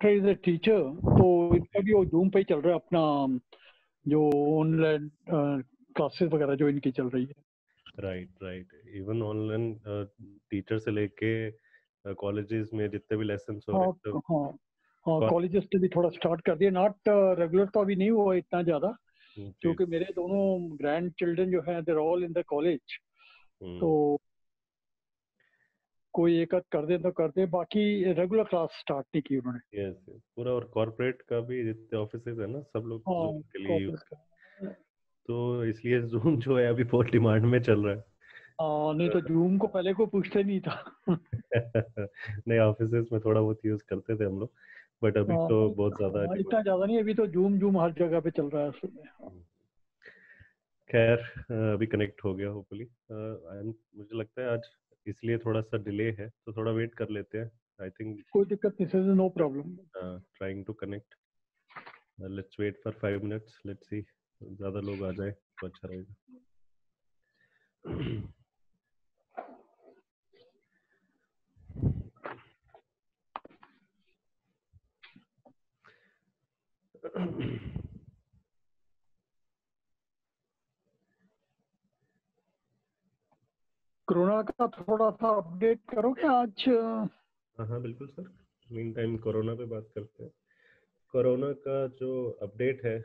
Is a teacher, तो इनका भी वो जूम पे ही चल रहा है अपना, जो ऑनलाइन क्लासेस वगैरह जो इनकी चल रही है। राइट। इवन ऑनलाइन टीचर से लेके कॉलेजेस में जितने भी लेसन हो रहे हाँ हाँ हाँ, कॉलेजेस ने भी थोड़ा स्टार्ट कर दिया, नॉट रेगुलर तो अभी नहीं हुआ इतना ज़्यादा, क्योंकि मेरे दोनों ग्रैंड चिल्ड्रन जो हैं देर ऑल इन द कॉलेज, तो कोई एक आध कर दे तो कर दे, बाकी रेगुलर क्लास स्टार्ट नहीं की उन्होंने। यस पूरा, और कॉर्पोरेट का भी जितने ऑफिसेज है ना सब लोग जूम के लिए यूज कर, तो इसलिए जूम जो है अभी बहुत डिमांड में चल रहा है। नहीं तो जूम को पहले को पूछते नहीं था। नहीं ऑफिसेज में थोड़ा बहुत यूज करते थे हम लोग, बट अभी तो बहुत ज्यादा इतना ज्यादा नहीं, अभी तो जूम जूम हर जगह पे चल रहा है असल में। खैर अभी कनेक्ट हो गया होपफुली, मुझे लगता है आज इसलिए थोड़ा सा डिले है, तो थोड़ा वेट कर लेते हैं। आई थिंक कोई दिक्कत नहीं, no problem. Trying to connect, let's wait for 5 minutes, let's see, ज्यादा लोग आ जाए तो अच्छा रहेगा। कोरोना का थोड़ा सा अपडेट करो क्या आज? हाँ बिल्कुल सर, मीन टाइम कोरोना पे बात करते हैं। कोरोना का जो अपडेट है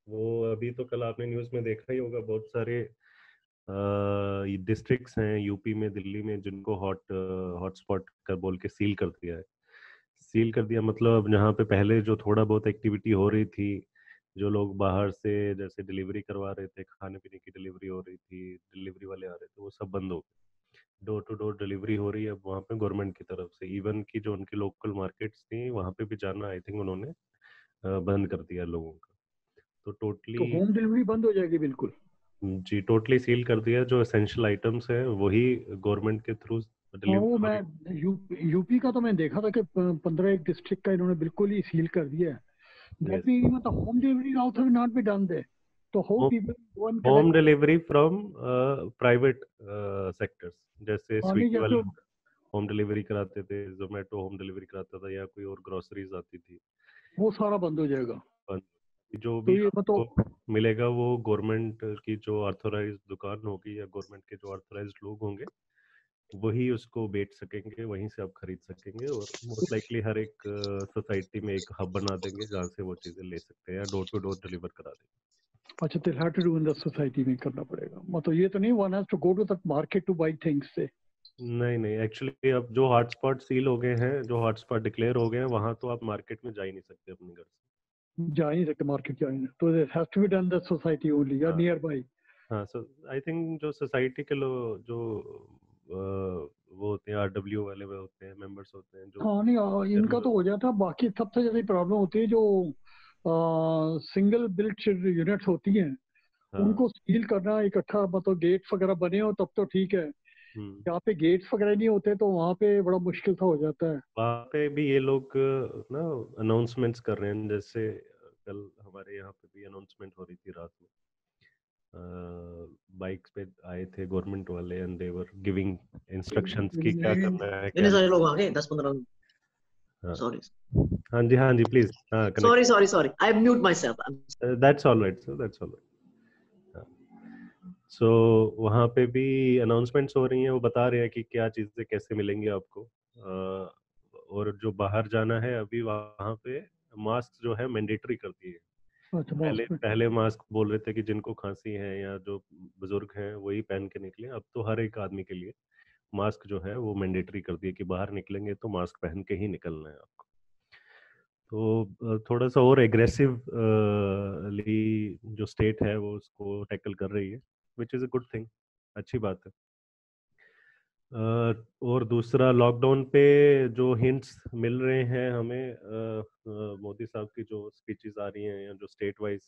वो अभी तो कल आपने न्यूज़ में देखा ही होगा, बहुत सारे डिस्ट्रिक्ट्स हैं यूपी में, दिल्ली में, जिनको हॉटस्पॉट कर बोल के सील कर दिया है। सील कर दिया मतलब जहाँ पे पहले जो थोड़ा बहुत एक्टिविटी हो रही थी, जो लोग बाहर से जैसे डिलीवरी करवा रहे थे, खाने पीने की डिलीवरी हो रही थी, डिलीवरी वाले आ रहे थे, वो सब बंद हो गए। डोर टू डोर डिलीवरी हो रही है अब वहाँ पे गवर्नमेंट की तरफ से, इवन की जो उनकी लोकल मार्केट्स थी वहाँ पे भी जाना आई थिंक उन्होंने बंद कर दिया लोगों का। तो तो टोटली होम डिलीवरी बंद हो जाएगी बिल्कुल? जी टोटली सील कर दिया, जो एसेंशियल आइटम्स हैं वही गवर्नमेंट के थ्रू हाँ, डिलीवर वो हो मैं रही। यूपी का तो मैं देखा था कि 15 एक डिस्ट्रिक्ट का इन्होंने बिल्कुल ही सील कर दिया है। दैट यस, मीन मतलब home delivery also will not be done there, तो how people go and home collect? Delivery from private sectors, जैसे नहीं स्विगी जैसे वाले होम डिलीवरी कराते थे, जोमेटो होम डिलीवरी कराता था, या कोई और ग्रोसरीज आती थी, वो सारा बंद हो जाएगा। बंद। जो तो भी ये आपको मतलब मिलेगा वो गवर्नमेंट की जो ऑथोराइज दुकान होगी या गवर्नमेंट के जो ऑथोराइज लोग होंगे वही उसको बेच सकेंगे, वहीं से आप खरीद सकेंगे, और मोस्ट लाइकली हर एक सोसाइटी में एक हब बना देंगे जहाँ से वो चीज़ें ले सकते हैं या डोर टू डोर डिलीवर करा देंगे। अच्छा, दिल have to do in the society में करना पड़ेगा, मतलब ये तो नहीं one has to go to the market to buy things से? नहीं एक्चुअली अब जो हॉटस्पॉट सील हो गए हैं, जो हॉटस्पॉट डिक्लेयर हो गए हैं, वहाँ तो आप मार्केट में जा ही नहीं सकते अपने घर से। जा ही नहीं सकते मार्केट, जा ही नहीं, तो this has to be done the society only या हाँ नियर बाई। हाँ, सो आई थिंक जो सोसाइटी के लोग जो वो होते हैं आरडब्ल्यू वाले, वो होते हैं मेंबर्स होते हैं जो हाँ नहीं, इनका जनरल। तो हो जाता है, बाकी सबसे ज्यादा प्रॉब्लम होती है जो सिंगल बिल्ट यूनिट्स होती हैं, हाँ उनको सील करना इकट्ठा, मतलब गेट्स वगैरह बने हो तब तो ठीक है। हम्म, जहाँ पे गेट्स वगैरह नहीं होते तो वहाँ पे बड़ा मुश्किल सा हो जाता है। वहाँ पे भी ये लोग ना अनाउंसमेंट्स कर रहे हैं, जैसे कल हमारे यहाँ पे भी अनाउंसमेंट हो रही थी रात में, बाइक्स पे आए थे गवर्नमेंट वाले and they were giving instructions कि क्या करना है क्या इतने सारे लोग नहीं। आ गए 10-15। हाँ सॉरी हाँ जी प्लीज, हाँ sorry connect. Sorry sorry I mute myself. That's all right sir, that's all right. So वहाँ पे भी अनाउंसमेंट्स हो रही हैं, वो बता रहे हैं कि क्या चीज़ें कैसे मिलेंगी आपको, और जो बाहर जाना है अभी वहाँ पे मास्क जो है मैंडेटरी कर दिए। अच्छा, पहले मास्क में? पहले मास्क बोल रहे थे कि जिनको खांसी है या जो बुजुर्ग हैं वही पहन के निकले, अब तो हर एक आदमी के लिए मास्क जो है वो मैंडेटरी कर दिए कि बाहर निकलेंगे तो मास्क पहन के ही निकलना है आपको। तो थोड़ा सा और एग्रेसिवली जो स्टेट है वो उसको टैकल कर रही है, which is a good thing, अच्छी बात है। और दूसरा लॉकडाउन पे जो हिंट्स मिल रहे हैं हमें, मोदी साहब की जो स्पीचेस आ रही हैं या जो स्टेट वाइज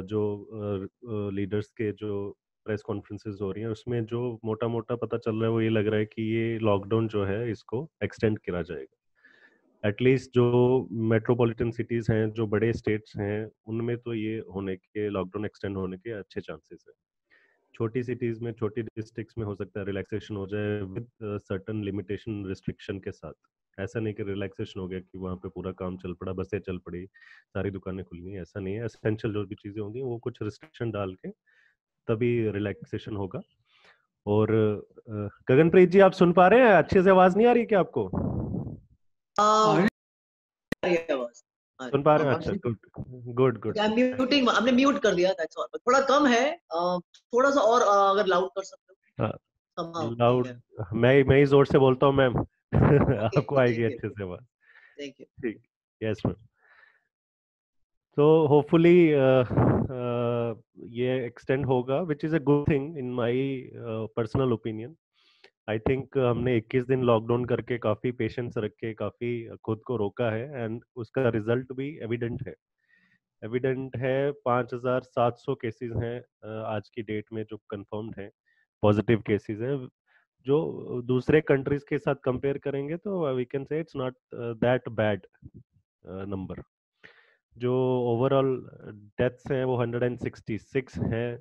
जो लीडर्स के जो प्रेस कॉन्फ्रेंसेस हो रही हैं, उसमें जो मोटा मोटा पता चल रहा है वो ये लग रहा है कि ये लॉकडाउन जो है इसको एक्सटेंड करा जाएगा। एटलीस्ट जो मेट्रोपॉलिटन सिटीज़ हैं, जो बड़े स्टेट्स हैं, उनमें तो ये होने के लॉकडाउन एक्सटेंड होने के अच्छे चांसेस है। छोटी सिटीज़ में, छोटी डिस्ट्रिक्ट्स में हो सकता है रिलैक्सेशन हो जाए विद सर्टन लिमिटेशन रिस्ट्रिक्शन के साथ। ऐसा नहीं कि रिलैक्सेशन हो गया कि वहाँ पे पूरा काम चल पड़ा, बसें चल पड़ी, सारी दुकानें खुल गई, ऐसा नहीं है। एसेंशियल जो भी चीज़ें होंगी वो कुछ रिस्ट्रिक्शन डाल के तभी रिलैक्सेशन होगा। और गगनप्रीत जी, आप सुन पा रहे हैं? अच्छे से आवाज नहीं आ रही क्या आपको? सुन पा रहे हैं? अच्छा, गुड गुड गुड। म्यूटिंग आपने म्यूट कर दिया, दैट्स ऑल। थोड़ा कम है, थोड़ा सा और अगर लाउड कर सकते हो somehow, ठीक लाउड है। मैं ही जोर से बोलता हूँ मैम। Okay, आपको आएगी thank you, अच्छे से आवाज। thank you. ठीक, यस मैम। तो होपफुली ये एक्सटेंड होगा, which is a good thing in my personal opinion. I think हमने 21 दिन लॉकडाउन करके काफ़ी पेशेंस रख के काफ़ी खुद को रोका है, एंड उसका रिजल्ट भी एविडेंट है। एविडेंट है, 5,700 केसेस हैं आज की डेट में जो कंफर्म्ड हैं, पॉजिटिव केसेस हैं। जो दूसरे कंट्रीज के साथ कंपेयर करेंगे तो we can say it's not that bad number. जो ओवरऑल डेथ्स हैं वो 166 हैं।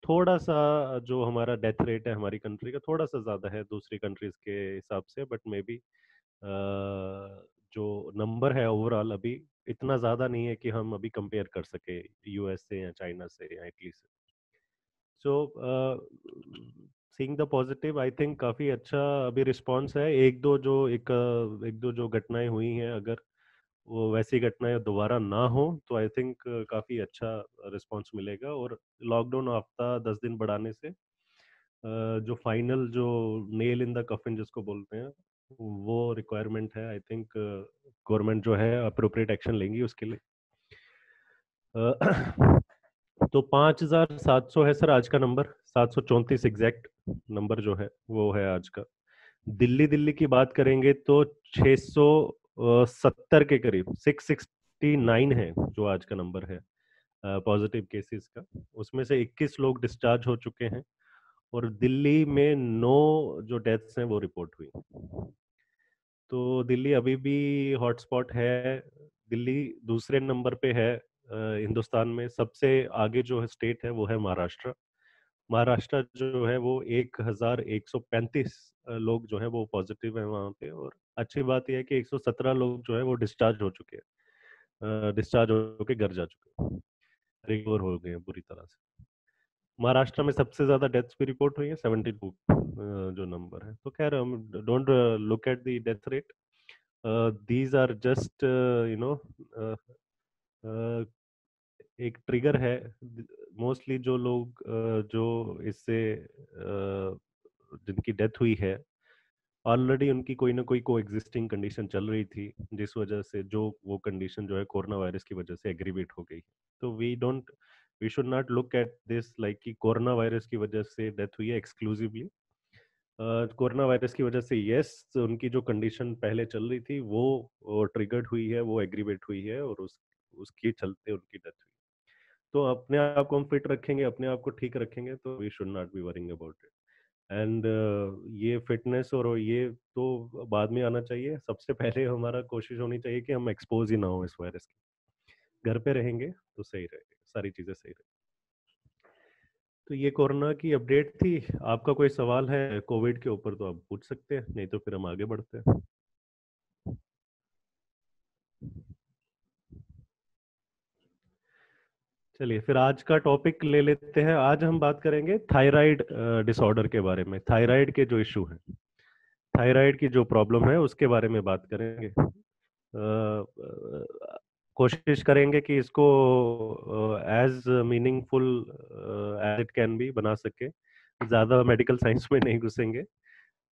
थोड़ा सा जो हमारा डेथ रेट है हमारी कंट्री का थोड़ा सा ज़्यादा है दूसरी कंट्रीज के हिसाब से, बट मे बी जो नंबर है ओवरऑल अभी इतना ज़्यादा नहीं है कि हम अभी कंपेयर कर सके यूएस से या चाइना से या इटली से। सो seeing the positive, I think काफ़ी अच्छा अभी रिस्पॉन्स है। एक दो जो घटनाएं हुई हैं, अगर वो वैसी घटनाएं दोबारा ना हो तो आई थिंक काफ़ी अच्छा रिस्पॉन्स मिलेगा। और लॉकडाउन हफ्ता 10 दिन बढ़ाने से जो फाइनल जो नेल इन द कफिन जिसको बोलते हैं वो रिक्वायरमेंट है। आई थिंक गवर्नमेंट जो है अप्रोप्रिएट एक्शन लेंगी उसके लिए। तो 5,700 है सर आज का नंबर, 734 एग्जैक्ट नंबर जो है वो है आज का। दिल्ली की बात करेंगे तो 670 के करीब 669 है जो आज का नंबर है पॉजिटिव केसेस का। उसमें से 21 लोग डिस्चार्ज हो चुके हैं और दिल्ली में 9 जो डेथ्स हैं वो रिपोर्ट हुई। तो दिल्ली अभी भी हॉटस्पॉट है। दिल्ली दूसरे नंबर पे है हिंदुस्तान में। सबसे आगे जो है स्टेट है वो है महाराष्ट्र। महाराष्ट्र जो है वो 1,135 लोग जो है वो पॉजिटिव है वहाँ पे। और अच्छी बात यह है कि 117 लोग जो है वो डिस्चार्ज हो चुके हैं, डिस्चार्ज होके घर जा चुके हैं, रिकवर हो गए हैं पूरी तरह से। महाराष्ट्र में सबसे ज्यादा डेथ्स भी रिपोर्ट हुई है 72 जो नंबर है। तो खैर हम don't look at the death rate, these are just you know एक ट्रिगर है। मोस्टली जो लोग जो इससे जिनकी डेथ हुई है ऑलरेडी उनकी कोई ना कोई को एग्जिस्टिंग कंडीशन चल रही थी जिस वजह से जो वो कंडीशन जो है कोरोना वायरस की वजह से एग्रीवेट हो गई। तो we should not look at this like कि कोरोना वायरस की वजह से डेथ हुई है एक्सक्लूसिवली। कोरोना वायरस की वजह से यस उनकी जो कंडीशन पहले चल रही थी वो ट्रिगर्ड हुई है, वो एग्रीवेट हुई है और उसके चलते उनकी डेथ हुई। तो अपने आप को हम फिट रखेंगे, अपने आप को ठीक रखेंगे तो we should not be worrying about it. And ये फिटनेस और ये तो बाद में आना चाहिए। सबसे पहले हमारा कोशिश होनी चाहिए कि हम एक्सपोज ही ना हो इस वायरस के। घर पे रहेंगे तो सही रहेगा, सारी चीज़ें सही रहेंगी। तो ये कोरोना की अपडेट थी। आपका कोई सवाल है कोविड के ऊपर तो आप पूछ सकते हैं, नहीं तो फिर हम आगे बढ़ते हैं। चलिए फिर आज का टॉपिक ले लेते हैं। आज हम बात करेंगे थायराइड डिसऑर्डर के बारे में। थायराइड के जो इशू है, थायराइड की जो प्रॉब्लम है उसके बारे में बात करेंगे। कोशिश करेंगे कि इसको as meaningful as it can be बना सके। ज़्यादा मेडिकल साइंस में नहीं घुसेंगे।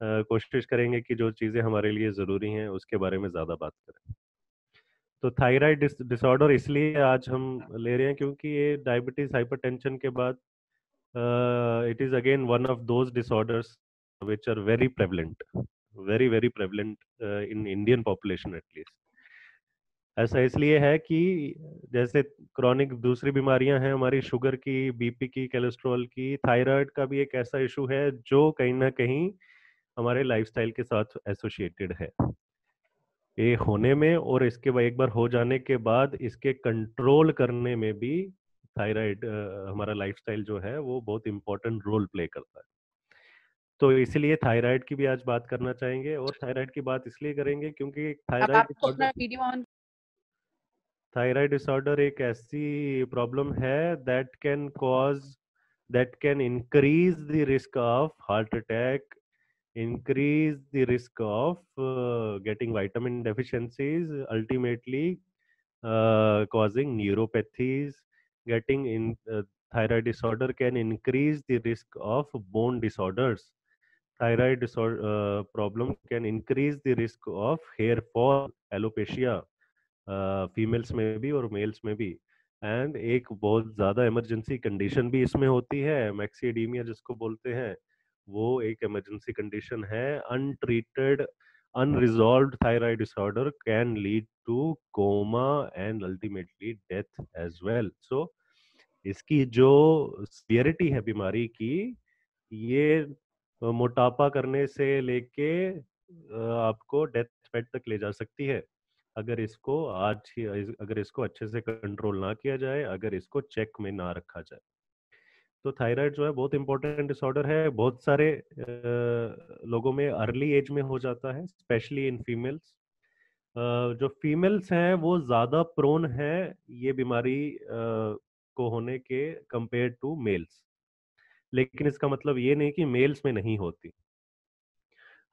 कोशिश करेंगे कि जो चीज़ें हमारे लिए ज़रूरी हैं उसके बारे में ज़्यादा बात करें। तो थायराइड डिसऑर्डर इसलिए आज हम ले रहे हैं क्योंकि ये डायबिटीज़ हाइपरटेंशन के बाद it is again one of those disorders which are very prevalent, very prevalent in Indian population at least. ऐसा इसलिए है कि जैसे क्रॉनिक दूसरी बीमारियां हैं हमारी, शुगर की, बीपी की, कोलेस्ट्रॉल की, थायराइड का भी एक ऐसा इशू है जो कहीं ना कहीं हमारे लाइफस्टाइल के साथ एसोसिएटेड है। ये होने में और इसके एक बार हो जाने के बाद इसके कंट्रोल करने में भी थायराइड हमारा लाइफस्टाइल जो है वो बहुत इंपॉर्टेंट रोल प्ले करता है। तो इसीलिए थायराइड की भी आज बात करना चाहेंगे, और थायराइड की बात इसलिए करेंगे क्योंकि अब आपको अपना वीडियो ऑन। थायराइड डिसऑर्डर एक ऐसी प्रॉब्लम है that can increase the risk of heart attack, increase the risk of getting vitamin deficiencies, ultimately causing neuropathies. Getting in thyroid disorder can increase the risk of bone disorders. Thyroid disorder problem can increase the risk of hair fall, alopecia, females में भी और mails में भी। And एक बहुत ज़्यादा emergency condition भी इसमें होती है, मैक्सीडीमिया जिसको बोलते हैं, वो एक इमरजेंसी कंडीशन है। Untreated unresolved thyroid disorder can lead to coma and ultimately death as well. So इसकी जो सीवियरिटी है बीमारी की, ये मोटापा करने से लेके आपको डेथ बेड तक ले जा सकती है अगर इसको अच्छे से कंट्रोल ना किया जाए, अगर इसको चेक में ना रखा जाए। तो थायराइड जो है बहुत इंपॉर्टेंट डिसऑर्डर है, बहुत सारे लोगों में अर्ली एज में हो जाता है, स्पेशली इन फीमेल्स। जो फीमेल्स हैं वो ज़्यादा प्रोन है ये बीमारी को होने के कंपेयर टू मेल्स, लेकिन इसका मतलब ये नहीं कि मेल्स में नहीं होती।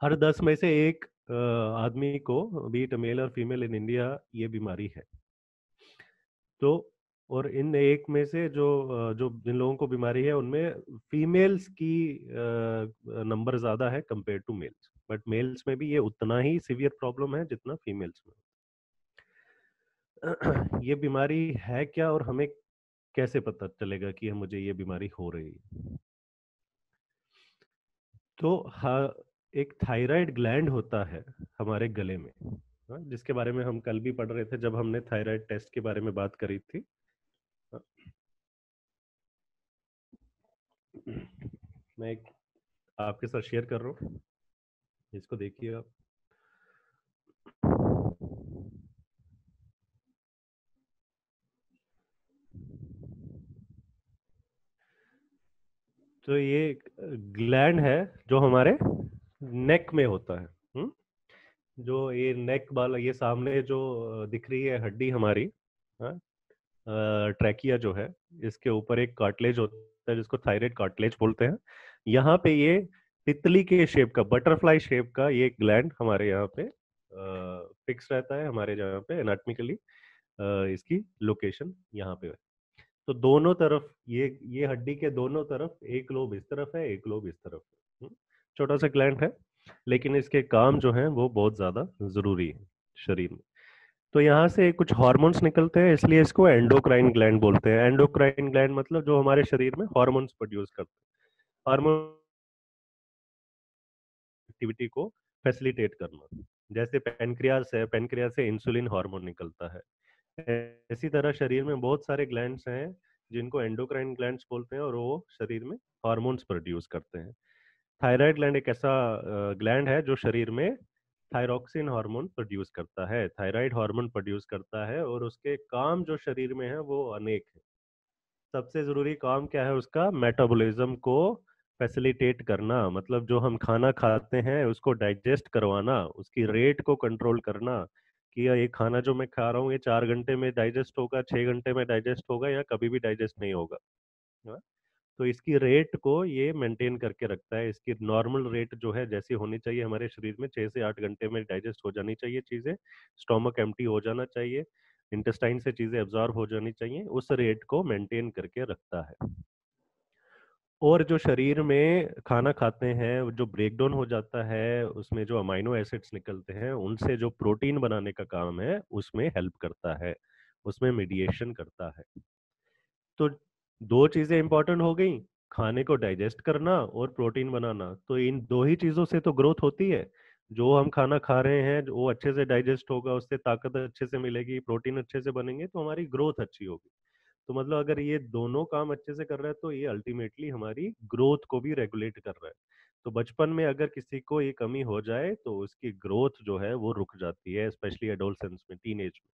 हर 10 में से एक आदमी को, बी इट मेल और फीमेल इन इंडिया, ये बीमारी है। तो और इन एक में से जो जिन लोगों को बीमारी है उनमें फीमेल्स की नंबर ज़्यादा है compare to males, but males में भी ये उतना ही सीवियर प्रॉब्लम है जितना फीमेल्स में। ये बीमारी है क्या और हमें कैसे पता चलेगा कि मुझे ये बीमारी हो रही है? तो एक थायराइड ग्लैंड होता है हमारे गले में, जिसके बारे में हम कल भी पढ़ रहे थे जब हमने थायराइड टेस्ट के बारे में बात करी थी। मैं एक आपके साथ शेयर कर रहा हूँ, इसको देखिए आप। तो ये ग्लैंड है जो हमारे नेक में होता है। जो ये नेक वाला, ये सामने जो दिख रही है हड्डी हमारी, ट्रैकिया जो है, इसके ऊपर एक कार्टिलेज होता है जिसको थायराइड कार्टिलेज बोलते हैं। यहाँ पे ये तितली के शेप का, बटरफ्लाई शेप का ये ग्लैंड हमारे यहाँ पे फिक्स रहता है, हमारे यहाँ पे एनाटॉमिकली इसकी लोकेशन यहाँ पे है। तो दोनों तरफ ये हड्डी के दोनों तरफ एक लोब इस तरफ है, एक लोब इस तरफ है। छोटा सा ग्लैंड है, लेकिन इसके काम जो हैं वो बहुत ज्यादा जरूरी है शरीर में। तो यहाँ से कुछ हार्मोन्स निकलते हैं, इसलिए इसको एंडोक्राइन ग्लैंड बोलते हैं। एंडोक्राइन ग्लैंड मतलब जो हमारे शरीर में हार्मोन्स प्रोड्यूस करते हैं, हार्मोन एक्टिविटी को फैसिलिटेट करना। जैसे पेनक्रियास है, पेनक्रियास से इंसुलिन हार्मोन निकलता है। इसी तरह शरीर में बहुत सारे ग्लैंड्स हैं जिनको एंडोक्राइन ग्लैंड्स बोलते हैं, और वो शरीर में हार्मोन्स प्रोड्यूस करते हैं। थायराइड ग्लैंड एक ऐसा ग्लैंड है जो शरीर में थायरोक्सिन हार्मोन प्रोड्यूस करता है, थायराइड हार्मोन प्रोड्यूस करता है, और उसके काम जो शरीर में है वो अनेक है। सबसे जरूरी काम क्या है उसका? मेटाबॉलिज्म को फैसिलिटेट करना, मतलब जो हम खाना खाते हैं उसको डाइजेस्ट करवाना, उसकी रेट को कंट्रोल करना कि ये खाना जो मैं खा रहा हूँ ये 4 घंटे में डाइजेस्ट होगा, 6 घंटे में डाइजेस्ट होगा, या कभी भी डाइजेस्ट नहीं होगा। तो इसकी रेट को ये मेंटेन करके रखता है। इसकी नॉर्मल रेट जो है जैसी होनी चाहिए हमारे शरीर में, 6 से 8 घंटे में डाइजेस्ट हो जानी चाहिए चीज़ें, स्टोमक एम्प्टी हो जाना चाहिए, इंटेस्टाइन से चीज़ें एब्जॉर्ब हो जानी चाहिए, उस रेट को मेंटेन करके रखता है। और जो शरीर में खाना खाते हैं जो ब्रेक डाउन हो जाता है, उसमें जो अमाइनो एसिड्स निकलते हैं उनसे जो प्रोटीन बनाने का काम है उसमें हेल्प करता है, उसमें मीडिएशन करता है। तो दो चीजें इंपॉर्टेंट हो गई, खाने को डाइजेस्ट करना और प्रोटीन बनाना। तो इन दो ही चीजों से तो ग्रोथ होती है। जो हम खाना खा रहे हैं वो अच्छे से डाइजेस्ट होगा, उससे ताकत अच्छे से मिलेगी, प्रोटीन अच्छे से बनेंगे, तो हमारी ग्रोथ अच्छी होगी। तो मतलब अगर ये दोनों काम अच्छे से कर रहा है तो ये अल्टीमेटली हमारी ग्रोथ को भी रेगुलेट कर रहा है। तो बचपन में अगर किसी को ये कमी हो जाए तो उसकी ग्रोथ जो है वो रुक जाती है, स्पेशली एडोलसेंस में, टीनेज में।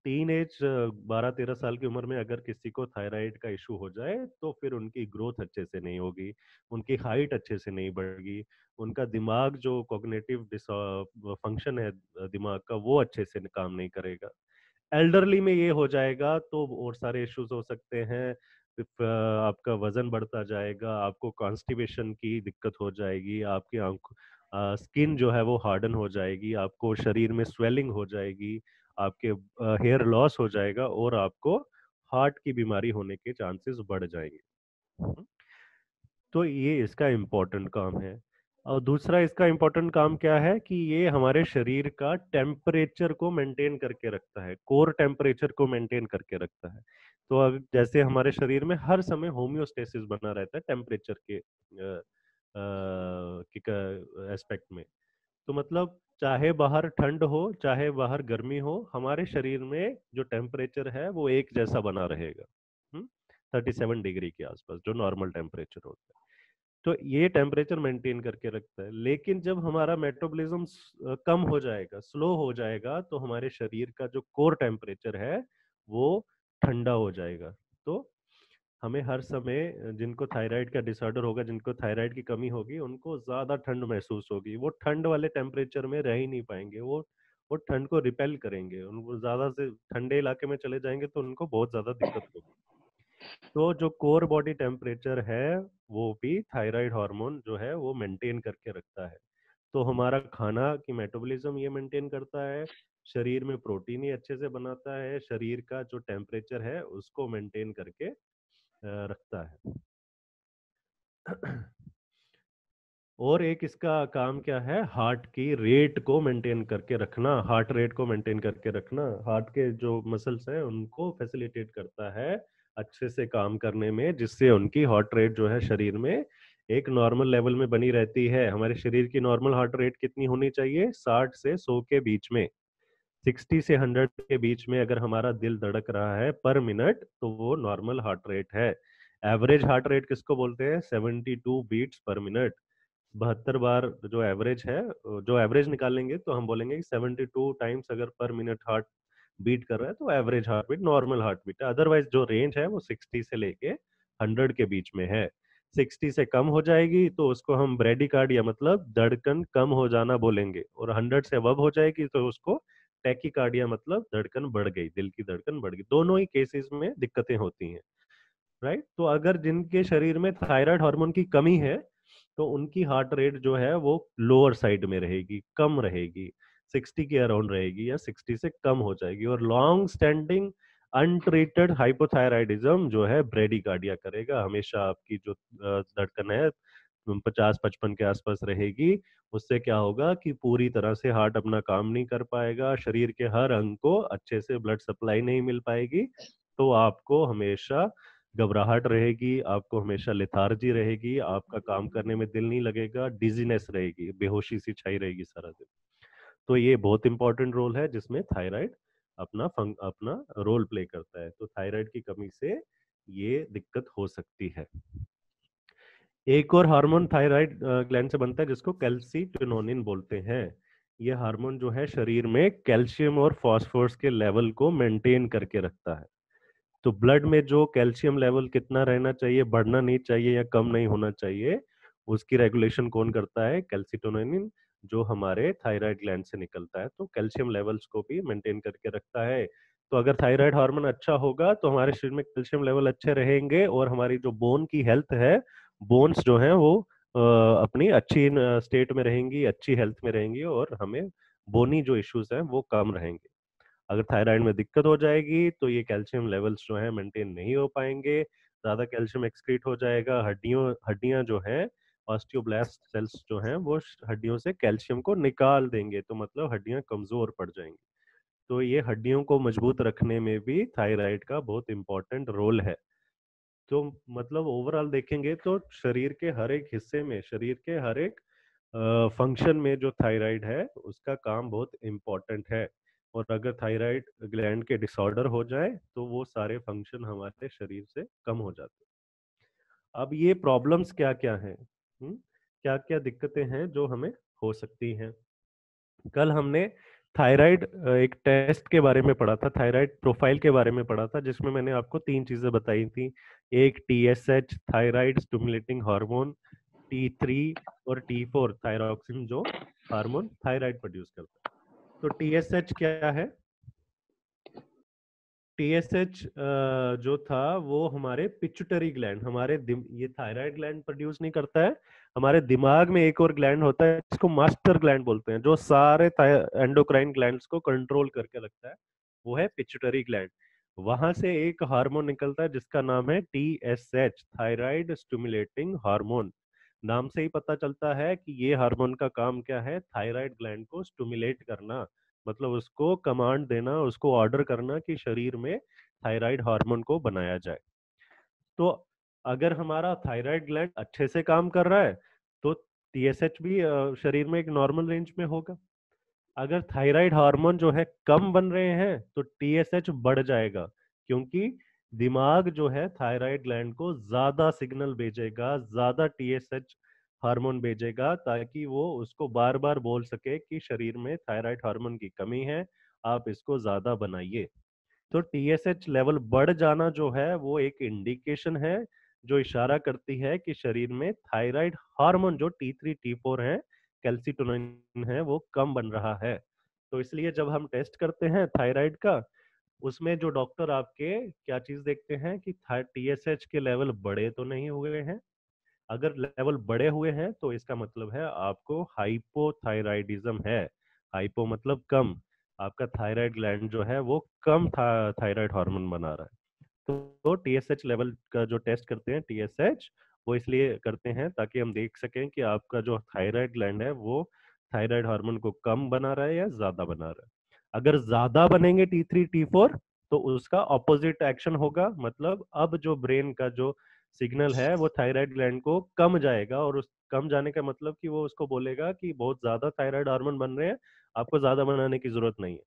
टीन एज 12-13 साल की उम्र में अगर किसी को थायराइड का इशू हो जाए तो फिर उनकी ग्रोथ अच्छे से नहीं होगी, उनकी हाइट अच्छे से नहीं बढ़ेगी, उनका दिमाग जो कॉग्निटिव फंक्शन है दिमाग का वो अच्छे से काम नहीं करेगा। एल्डरली में ये हो जाएगा तो और सारे इश्यूज हो सकते हैं। आपका वजन बढ़ता जाएगा, आपको कॉन्स्टिपेशन की दिक्कत हो जाएगी, आपकी आंख स्किन जो है वो हार्डन हो जाएगी, आपको शरीर में स्वेलिंग हो जाएगी, आपके हेयर लॉस हो जाएगा और आपको हार्ट की बीमारी होने के चांसेस बढ़ जाएंगे। तो ये इसका इम्पोर्टेंट काम है। और दूसरा इसका इम्पोर्टेंट काम क्या है कि ये हमारे शरीर का टेम्परेचर को मेंटेन करके रखता है, कोर टेम्परेचर को मेंटेन करके रखता है। तो अब जैसे हमारे शरीर में हर समय होम्योस्टेसिस बना रहता है टेम्परेचर के एस्पेक्ट में। तो मतलब चाहे बाहर ठंड हो चाहे बाहर गर्मी हो, हमारे शरीर में जो टेम्परेचर है वो एक जैसा बना रहेगा, 37 डिग्री के आसपास जो नॉर्मल टेम्परेचर होता है। तो ये टेम्परेचर मेंटेन करके रखता है। लेकिन जब हमारा मेटाबॉलिज्म कम हो जाएगा, स्लो हो जाएगा, तो हमारे शरीर का जो कोर टेम्परेचर है वो ठंडा हो जाएगा। तो हमें हर समय जिनको थायराइड का डिसऑर्डर होगा, जिनको थायराइड की कमी होगी, उनको ज्यादा ठंड महसूस होगी। वो ठंड वाले टेम्परेचर में रह ही नहीं पाएंगे, वो ठंड को रिपेल करेंगे, उनको ज्यादा से ठंडे इलाके में चले जाएंगे तो उनको बहुत ज्यादा दिक्कत होगी। तो जो कोर बॉडी टेम्परेचर है वो भी थायराइड हार्मोन जो है वो मेंटेन करके रखता है। तो हमारा खाना की मेटाबॉलिज्म ये मेंटेन करता है, शरीर में प्रोटीन ही अच्छे से बनाता है, शरीर का जो टेम्परेचर है उसको मेंटेन करके रखता है। और एक इसका काम क्या है, हार्ट की रेट को मेंटेन करके रखना, हार्ट रेट को मेंटेन करके रखना। हार्ट के जो मसल्स हैं उनको फैसिलिटेट करता है अच्छे से काम करने में, जिससे उनकी हार्ट रेट जो है शरीर में एक नॉर्मल लेवल में बनी रहती है। हमारे शरीर की नॉर्मल हार्ट रेट कितनी होनी चाहिए? 60 से 100 के बीच में, 60 से 100 के बीच में अगर हमारा दिल धड़क रहा है पर मिनट तो वो नॉर्मल हार्ट रेट है। एवरेज हार्ट रेट किसको बोलते हैं? 72 बीट्स पर मिनट। 72 बार जो एवरेज है, जो एवरेज निकालेंगे तो हम बोलेंगे कि 72 टाइम्स अगर पर मिनट हार्ट बीट कर रहा है तो average heart beat, normal heart beat है। अदरवाइज जो रेंज है वो 60 से लेके 100 के बीच में है। 60 से कम हो जाएगी तो उसको हम ब्रेडिकार्डिया मतलब धड़कन कम हो जाना बोलेंगे, और 100 से अबव हो जाएगी तो उसको टैकीकार्डिया मतलब धड़कन बढ़ गई, दिल की धड़कन बढ़ गई। दोनों ही केसेस में दिक्कतें होती हैं, राइट। तो अगर जिनके शरीर में थायराइड हार्मोन की कमी है तो उनकी हार्ट रेट जो है वो लोअर साइड में रहेगी, कम रहेगी, 60 के अराउंड रहेगी या 60 से कम हो जाएगी। और लॉन्ग स्टैंडिंग अनट्रीटेड हाइपोथायराइडिज्म जो है ब्रेडिकार्डिया करेगा, हमेशा आपकी जो धड़कन है 50-55 के आसपास रहेगी। उससे क्या होगा कि पूरी तरह से हार्ट अपना काम नहीं कर पाएगा, शरीर के हर अंग को अच्छे से ब्लड सप्लाई नहीं मिल पाएगी, तो आपको हमेशा घबराहट रहेगी, आपको हमेशा लेथार्जी रहेगी, आपका काम करने में दिल नहीं लगेगा, डिजीनेस रहेगी, बेहोशी सी छाई रहेगी सारा दिन। तो ये बहुत इंपॉर्टेंट रोल है जिसमें थायराइड अपना रोल प्ले करता है। तो थायराइड की कमी से ये दिक्कत हो सकती है। एक और हार्मोन थायराइड ग्लैंड से बनता है जिसको कैल्सिटोनिन बोलते हैं। ये हार्मोन जो है शरीर में कैल्शियम और फास्फोरस के लेवल को मेंटेन करके रखता है। तो ब्लड में जो कैल्शियम लेवल कितना रहना चाहिए, बढ़ना नहीं चाहिए या कम नहीं होना चाहिए, उसकी रेगुलेशन कौन करता है? कैल्सिटोनिन, जो हमारे थायराइड ग्लैंड से निकलता है। तो कैल्शियम लेवल्स को भी मेंटेन करके रखता है। तो अगर थायराइड हार्मोन अच्छा होगा तो हमारे शरीर में कैल्शियम लेवल अच्छे रहेंगे और हमारी जो बोन की हेल्थ है, बोन्स जो है वो अपनी अच्छी स्टेट में रहेंगी, अच्छी हेल्थ में रहेंगी, और हमें बोनी जो इश्यूज हैं वो कम रहेंगे। अगर थायराइड में दिक्कत हो जाएगी तो ये कैल्शियम लेवल्स जो है मेंटेन नहीं हो पाएंगे, ज्यादा कैल्शियम एक्सक्रीट हो जाएगा, हड्डियां जो हैं, ऑस्टियोब्लास्ट सेल्स जो हैं वो हड्डियों से कैल्शियम को निकाल देंगे, तो मतलब हड्डियां कमजोर पड़ जाएंगी। तो ये हड्डियों को मजबूत रखने में भी थायराइड का बहुत इंपॉर्टेंट रोल है। तो मतलब ओवरऑल देखेंगे तो शरीर के हर एक हिस्से में, शरीर के हर एक फंक्शन में जो थायराइड है उसका काम बहुत इम्पोर्टेंट है। और अगर थायराइड ग्लैंड के डिसऑर्डर हो जाए तो वो सारे फंक्शन हमारे शरीर से कम हो जाते हैं। अब ये प्रॉब्लम्स क्या क्या हैं, क्या क्या दिक्कतें हैं जो हमें हो सकती हैं? कल हमने थायराइड एक टेस्ट के बारे में पढ़ा था, थायराइड प्रोफाइल के बारे में पढ़ा था, जिसमें मैंने आपको 3 चीजें बताई थी। एक TSH thyroid stimulating hormone, T3 और T4 थायरॉक्सिन जो हार्मोन थायराइड प्रोड्यूस करता है। तो TSH क्या है? TSH जो था वो हमारे पिट्यूटरी ग्लैंड, ये थायराइड ग्लैंड प्रोड्यूस नहीं करता है। हमारे दिमाग में एक और ग्लैंड होता है जिसको मास्टर ग्लैंड बोलते हैं, जो सारे एंडोक्राइन ग्लैंड्स को कंट्रोल करके रखता है, वो है पिट्यूटरी ग्लैंड। वहां से एक हार्मोन निकलता है जिसका नाम है TSH थायराइड स्टिमुलेटिंग हार्मोन। नाम से ही पता चलता है कि ये हार्मोन का काम क्या है, थायराइड ग्लैंड को स्टिमुलेट करना, मतलब उसको कमांड देना, उसको ऑर्डर करना कि शरीर में थायराइड हार्मोन को बनाया जाए। तो अगर हमारा थायराइड ग्लैंड अच्छे से काम कर रहा है तो TSH भी शरीर में एक नॉर्मल रेंज में होगा। अगर थायराइड हार्मोन जो है कम बन रहे हैं तो TSH बढ़ जाएगा, क्योंकि दिमाग जो है थायराइड ग्लैंड को ज्यादा सिग्नल भेजेगा, ज्यादा TSH हार्मोन भेजेगा, ताकि वो उसको बार बार बोल सके कि शरीर में थायराइड हार्मोन की कमी है, आप इसको ज्यादा बनाइए। तो TSH लेवल बढ़ जाना जो है वो एक इंडिकेशन है जो इशारा करती है कि शरीर में थायराइड हार्मोन जो T3 T4 है, कैल्सिटोनिन है, वो कम बन रहा है। तो इसलिए जब हम टेस्ट करते हैं थायराइड का, उसमें जो डॉक्टर आपके क्या चीज देखते हैं कि TSH के लेवल बड़े तो नहीं हुए हैं। अगर लेवल बड़े हुए हैं तो इसका मतलब है आपको हाइपोथायराइडिज्म है। हाइपो मतलब कम, आपका थायराइड ग्लैंड जो है वो कम थायराइड हार्मोन बना रहा है। तो TSH लेवल का जो टेस्ट करते हैं TSH, वो इसलिए करते हैं ताकि हम देख सकें कि आपका जो थायराइड ग्लैंड है वो थायराइड हार्मोन को कम बना रहा है या ज्यादा बना रहा है। अगर ज्यादा बनेंगे T3 T4 तो उसका ऑपोजिट एक्शन होगा, मतलब अब जो ब्रेन का जो सिग्नल है वो थायराइड ग्लैंड को कम जाएगा, और उस कम जाने का मतलब कि वो उसको बोलेगा कि बहुत ज्यादा थायराइड हार्मोन बन रहे हैं, आपको ज्यादा बनाने की जरूरत नहीं है।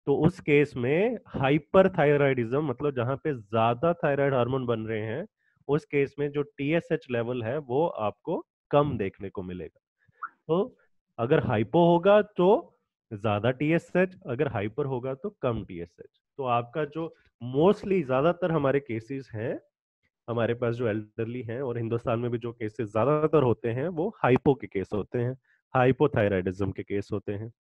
तो उस केस में हाइपर थायराइडिज्म, मतलब जहां पे ज्यादा थायराइड हार्मोन बन रहे हैं, उस केस में जो TSH लेवल है वो आपको कम देखने को मिलेगा। तो अगर हाइपो होगा तो ज्यादा TSH, अगर हाइपर होगा तो कम TSH। तो आपका जो मोस्टली ज्यादातर हमारे केसेस हैं, हमारे पास जो एल्डरली हैं और हिंदुस्तान में भी जो केसेस ज्यादातर होते हैं वो हाइपो के केस होते हैं, हाइपोथायराइडिज्म के केस होते हैं,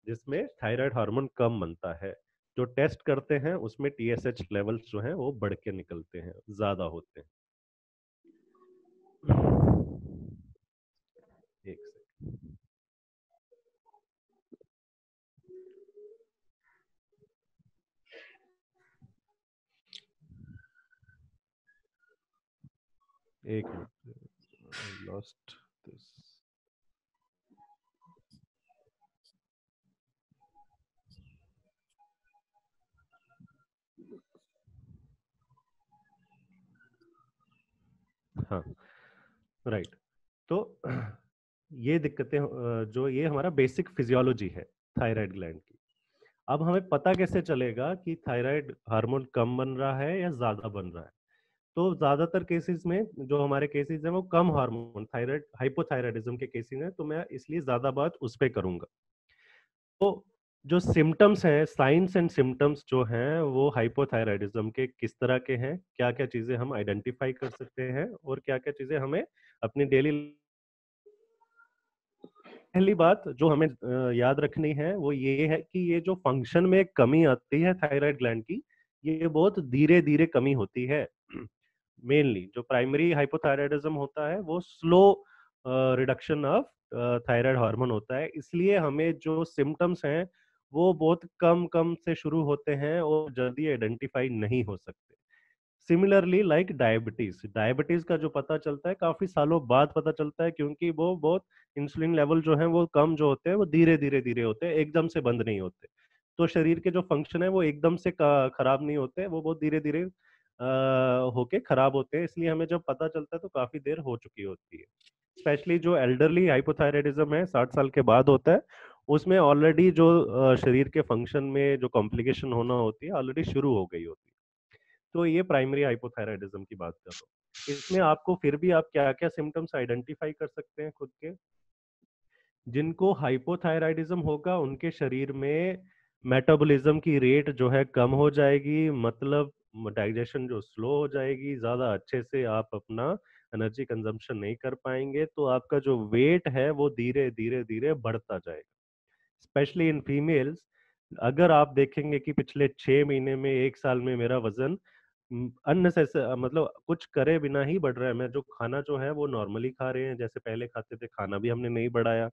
जिसमें थायराइड हार्मोन कम बनता है। जो टेस्ट करते हैं उसमें TSH लेवल्स जो हैं वो बढ़ के निकलते हैं, ज्यादा होते हैं। एक सेकंड। एक मिनट, लॉस्ट दिस। हाँ, राइट। तो ये दिक्कतें जो ये हमारा बेसिक फिजियोलॉजी है थायराइड ग्लैंड की। अब हमें पता कैसे चलेगा कि थायराइड हार्मोन कम बन रहा है या ज्यादा बन रहा है? तो ज्यादातर केसेस में जो हमारे केसेस हैं वो कम हार्मोन थायराइड हाइपोथायराइडिज्म के केसेस हैं, तो मैं इसलिए ज्यादा बात उस पर करूंगा। तो जो सिम्टम्स हैं, साइंस एंड सिम्टम्स जो हैं वो हाइपोथायराइडिज्म के किस तरह के हैं, क्या क्या चीजें हम आइडेंटिफाई कर सकते हैं और क्या क्या चीजें हमें अपनी डेली। पहली बात जो हमें याद रखनी है वो ये है कि ये जो फंक्शन में कमी आती है थायराइड ग्लैंड की, ये बहुत धीरे धीरे कमी होती है। मेनली जो प्राइमरी हाइपोथायराइडिज्म होता है वो slow reduction of thyroid hormone होता है, इसलिए हमें जो सिम्टम्स हैं वो बहुत कम कम से शुरू होते हैं और जल्दी आइडेंटिफाई नहीं हो सकते। सिमिलरली लाइक डायबिटीज, डायबिटीज का जो पता चलता है काफी सालों बाद पता चलता है, क्योंकि वो बहुत इंसुलिन लेवल जो है वो कम जो होते हैं वो धीरे धीरे धीरे होते हैं, एकदम से बंद नहीं होते। तो शरीर के जो फंक्शन है वो एकदम से खराब नहीं होते, वो बहुत धीरे धीरे होके खराब होते हैं, इसलिए हमें जब पता चलता है तो काफी देर हो चुकी होती है। स्पेशली जो एल्डरली हाइपोथायराइडिज्म है 60 साल के बाद होता है, उसमें ऑलरेडी जो शरीर के फंक्शन में जो कॉम्प्लिकेशन होना होती है ऑलरेडी शुरू हो गई होती है। तो ये प्राइमरी हाइपोथायराइडिज्म की बात कर रहा हूँ। इसमें आपको फिर भी आप क्या क्या सिम्टम्स आइडेंटिफाई कर सकते हैं खुद के? जिनको हाइपोथायराइडिज्म होगा उनके शरीर में मेटाबॉलिज्म की रेट जो है कम हो जाएगी, मतलब डाइजेशन जो स्लो हो जाएगी, ज्यादा अच्छे से आप अपना एनर्जी कंजम्पशन नहीं कर पाएंगे, तो आपका जो वेट है वो धीरे धीरे धीरे बढ़ता जाएगा। स्पेशली इन फीमेल्स, अगर आप देखेंगे कि पिछले 6 महीने में, 1 साल में मेरा वजन अननेसेसरी मतलब कुछ करे बिना ही बढ़ रहा है। मैं जो खाना जो है वो नॉर्मली खा रहे हैं, जैसे पहले खाते थे, खाना भी हमने नहीं बढ़ाया।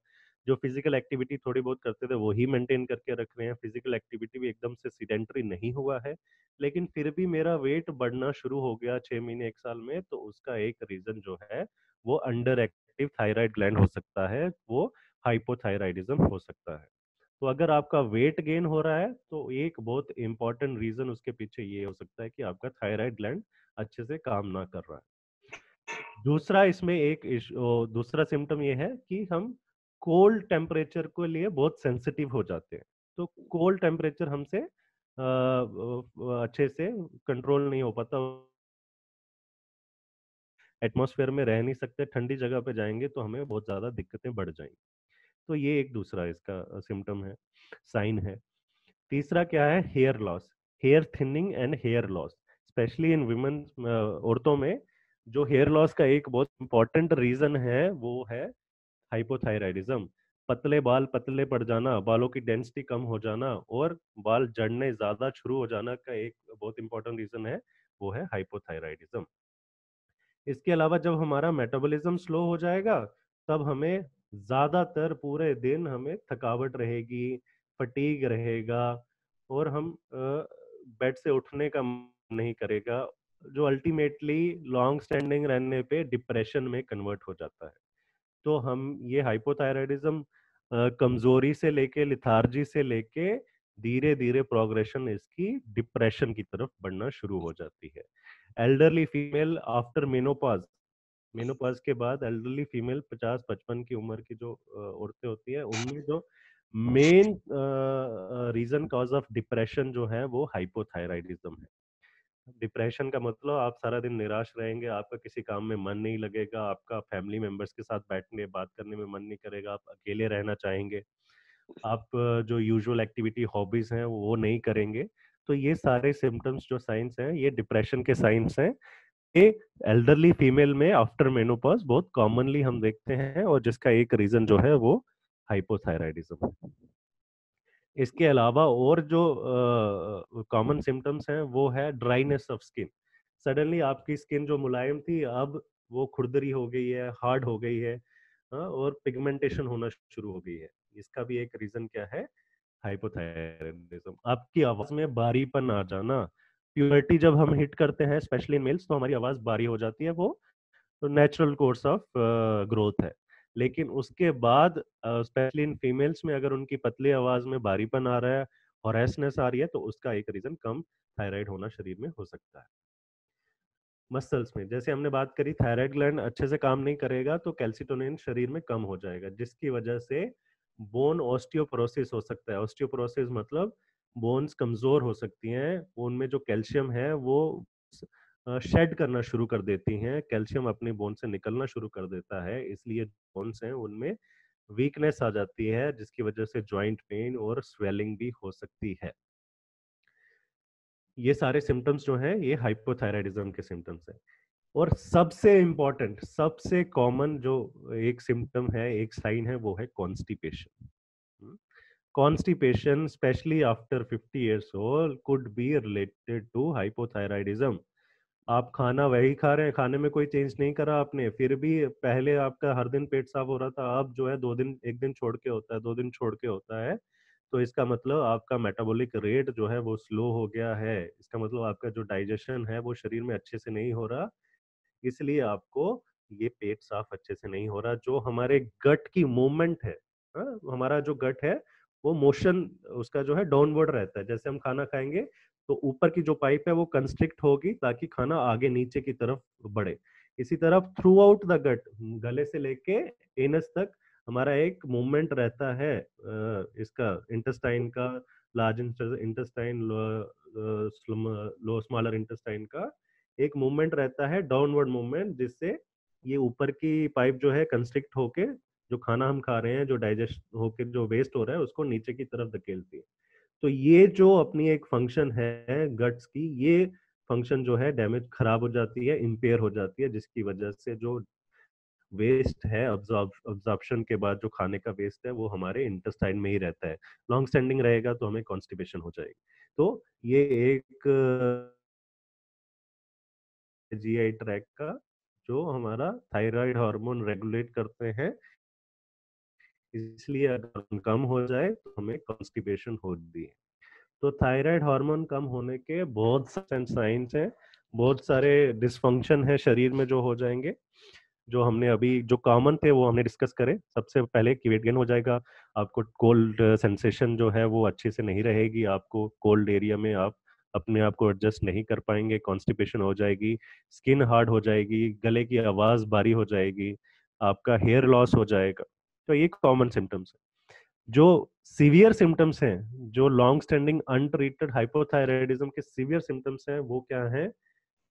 जो फिजिकल एक्टिविटी थोड़ी बहुत करते थे वो ही मेंटेन करके रख रहे हैं, फिजिकल एक्टिविटी भी एकदम से सीडेंटरी नहीं हुआ है, लेकिन फिर भी मेरा वेट बढ़ना शुरू हो गया 6 महीने 1 साल में। तो उसका एक रीजन जो है वो अंडर एक्टिव थायराइड ग्लैंड हो सकता है, वो हाइपोथायराइडिज्म हो सकता है। तो अगर आपका वेट गेन हो रहा है तो एक बहुत इंपॉर्टेंट रीजन उसके पीछे ये हो सकता है कि आपका थायराइड ग्लैंड अच्छे से काम ना कर रहा है। दूसरा इसमें दूसरा सिम्टम ये है कि हम कोल्ड टेम्परेचर के लिए बहुत सेंसिटिव हो जाते हैं। तो कोल्ड टेम्परेचर हमसे अच्छे से कंट्रोल नहीं हो पाता, एटमॉस्फेयर में रह नहीं सकते, ठंडी जगह पे जाएंगे तो हमें बहुत ज्यादा दिक्कतें बढ़ जाएंगी। तो ये एक दूसरा इसका सिम्टम है, साइन है। तीसरा क्या है? Hair loss, hair thinning and hair loss, specially in women, औरतों में जो हेयर लॉस का एक बहुत इंपॉर्टेंट रीजन है वो है हाइपोथायराइडिज्म। पतले बाल पतले पड़ जाना, बालों की डेंसिटी कम हो जाना और बाल झड़ने ज्यादा शुरू हो जाना का एक बहुत इंपॉर्टेंट रीजन है, वो है हाइपोथायराइडिज्म। इसके अलावा जब हमारा मेटाबॉलिज्म स्लो हो जाएगा तब हमें ज्यादातर पूरे दिन हमें थकावट रहेगी, फटीग रहेगा, और हम बेड से उठने का मन नहीं करेगा, जो अल्टीमेटली लॉन्ग स्टैंडिंग रहने पे डिप्रेशन में कन्वर्ट हो जाता है। तो हम ये हाइपोथायराइडिज्म कमजोरी से लेके, लिथार्जी से लेके धीरे धीरे प्रोग्रेशन इसकी डिप्रेशन की तरफ बढ़ना शुरू हो जाती है। Elderly female after menopause, menopause के बाद एल्डरली फीमेल 50-55 की उम्र की जो औरतें होती है, उनमें जो main reason cause of depression जो है वो हाइपोथायराइडिज्म है। डिप्रेशन का मतलब आप सारा दिन निराश रहेंगे, आपका किसी काम में मन नहीं लगेगा, आपका फैमिली मेंबर्स के साथ बैठने बात करने में मन नहीं करेगा, आप अकेले रहना चाहेंगे, आप जो यूजुअल एक्टिविटी हॉबीज हैं वो नहीं करेंगे। तो ये सारे सिम्टम्स जो साइंस हैं ये डिप्रेशन के साइंस हैं। ये एल्डरली फीमेल में आफ्टर मेनोपॉज बहुत कॉमनली हम देखते हैं, और जिसका एक रीजन जो है वो हाइपोथायराइडिज्म है। इसके अलावा और जो कॉमन सिम्टम्स हैं वो है ड्राइनेस ऑफ स्किन। सडनली आपकी स्किन जो मुलायम थी अब वो खुरदरी हो गई है, हार्ड हो गई है, और पिगमेंटेशन होना शुरू हो गई है। इसका भी एक रीजन क्या है? हाइपोथायराइडिज्म। आपकी आवाज में बारीपन आ जाना, प्यूबर्टी जब हम हिट करते हैं स्पेशली इन मेल्स तो हमारी आवाज बारी हो जाती है, वो तो नेचुरल कोर्स ऑफ ग्रोथ है। लेकिन उसके बाद स्पेशली इन फीमेल्स में अगर उनकी पतली आवाज में बारीपन आ रहा है, हॉरेसनेस आ रही है, तो उसका एक रीजन कम थायराइड होना शरीर में हो सकता है। मसल्स में जैसे हमने बात करी, थायराइड ग्लैंड अच्छे से काम नहीं करेगा तो कैल्सिटोनिन शरीर में कम हो जाएगा, जिसकी वजह से बोन ऑस्टियोपोरोसिस हो सकता है। ऑस्टियोपोरोसिस मतलब बोन्स कमजोर हो सकती हैं, उनमें जो कैल्शियम है वो शेड करना शुरू कर देती हैं, कैल्शियम अपनी बोन से निकलना शुरू कर देता है, इसलिए बोन्स हैं उनमें वीकनेस आ जाती है, जिसकी वजह से जॉइंट पेन और स्वेलिंग भी हो सकती है। ये सारे सिम्टम्स जो हैं ये हाइपोथायराइडिज्म के सिम्टम्स हैं। और सबसे इंपॉर्टेंट, सबसे कॉमन जो एक सिम्टम है, एक साइन है, वो है constipation. Constipation specially after 50 years old could be related to hypothyroidism। आप खाना वही खा रहे हैं, खाने में कोई चेंज नहीं करा आपने, फिर भी पहले आपका हर दिन पेट साफ हो रहा था, अब जो है 2 दिन, 1 दिन छोड़ के होता है, 2 दिन छोड़ के होता है। तो इसका मतलब आपका मेटाबॉलिक रेट जो है वो स्लो हो गया है, इसका मतलब आपका जो डाइजेशन है वो शरीर में अच्छे से नहीं हो रहा, इसलिए आपको ये पेट साफ अच्छे से नहीं हो रहा। जो हमारे गट की मूवमेंट है, हमारा जो गट है वो मोशन उसका जो है डाउनवर्ड रहता है। जैसे हम खाना खाएंगे तो ऊपर की जो पाइप है वो कंस्ट्रिक्ट होगी ताकि खाना आगे नीचे की तरफ बढ़े। इसी तरफ थ्रू आउट द गट, गले से लेके एनस तक हमारा एक मूवमेंट रहता है, इसका इंटेस्टाइन का, लार्ज इंटेस्टाइन, लो स्मॉलर इंटेस्टाइन का एक मूवमेंट रहता है, डाउनवर्ड मूवमेंट, जिससे ये ऊपर की पाइप जो है कंस्ट्रिक्ट होके जो खाना हम खा रहे हैं, जो डाइजेस्ट होकर जो वेस्ट हो रहा है उसको नीचे की तरफ धकेलती है। तो ये जो अपनी एक फंक्शन है गट्स की, ये फंक्शन जो है डैमेज, खराब हो जाती है, इम्पेयर हो जाती है, जिसकी वजह से जो वेस्ट है अब्जॉर्प्शन के बाद जो खाने का वेस्ट है वो हमारे इंटेस्टाइन में ही रहता है। लॉन्ग स्टैंडिंग रहेगा तो हमें कॉन्स्टिपेशन हो जाएगी। तो ये एक जीआई ट्रैक का जो हमारा थायराइड हार्मोन रेगुलेट करते हैं, इसलिए अगर कम हो जाए तो हमें कॉन्स्टिपेशन होती है। तो थायराइड हार्मोन कम होने के बहुत सारे साइंस हैं, बहुत सारे डिसफंक्शन है शरीर में जो हो जाएंगे, जो हमने अभी जो कॉमन थे वो हमने डिस्कस करे। सबसे पहले कि वेट गेन हो जाएगा, आपको कोल्ड सेंसेशन जो है वो अच्छे से नहीं रहेगी, आपको कोल्ड एरिया में आप अपने आप को एडजस्ट नहीं कर पाएंगे, कॉन्स्टिपेशन हो जाएगी, स्किन हार्ड हो जाएगी, गले की आवाज भारी हो जाएगी, आपका हेयर लॉस हो जाएगा। तो ये कॉमन सिम्टम्स है। जो सीवियर सिम्टम्स हैं, जो लॉन्ग स्टैंडिंग अनट्रीटेड हाइपोथायराइडिज्म के सीवियर सिम्टम्स हैं, वो क्या है?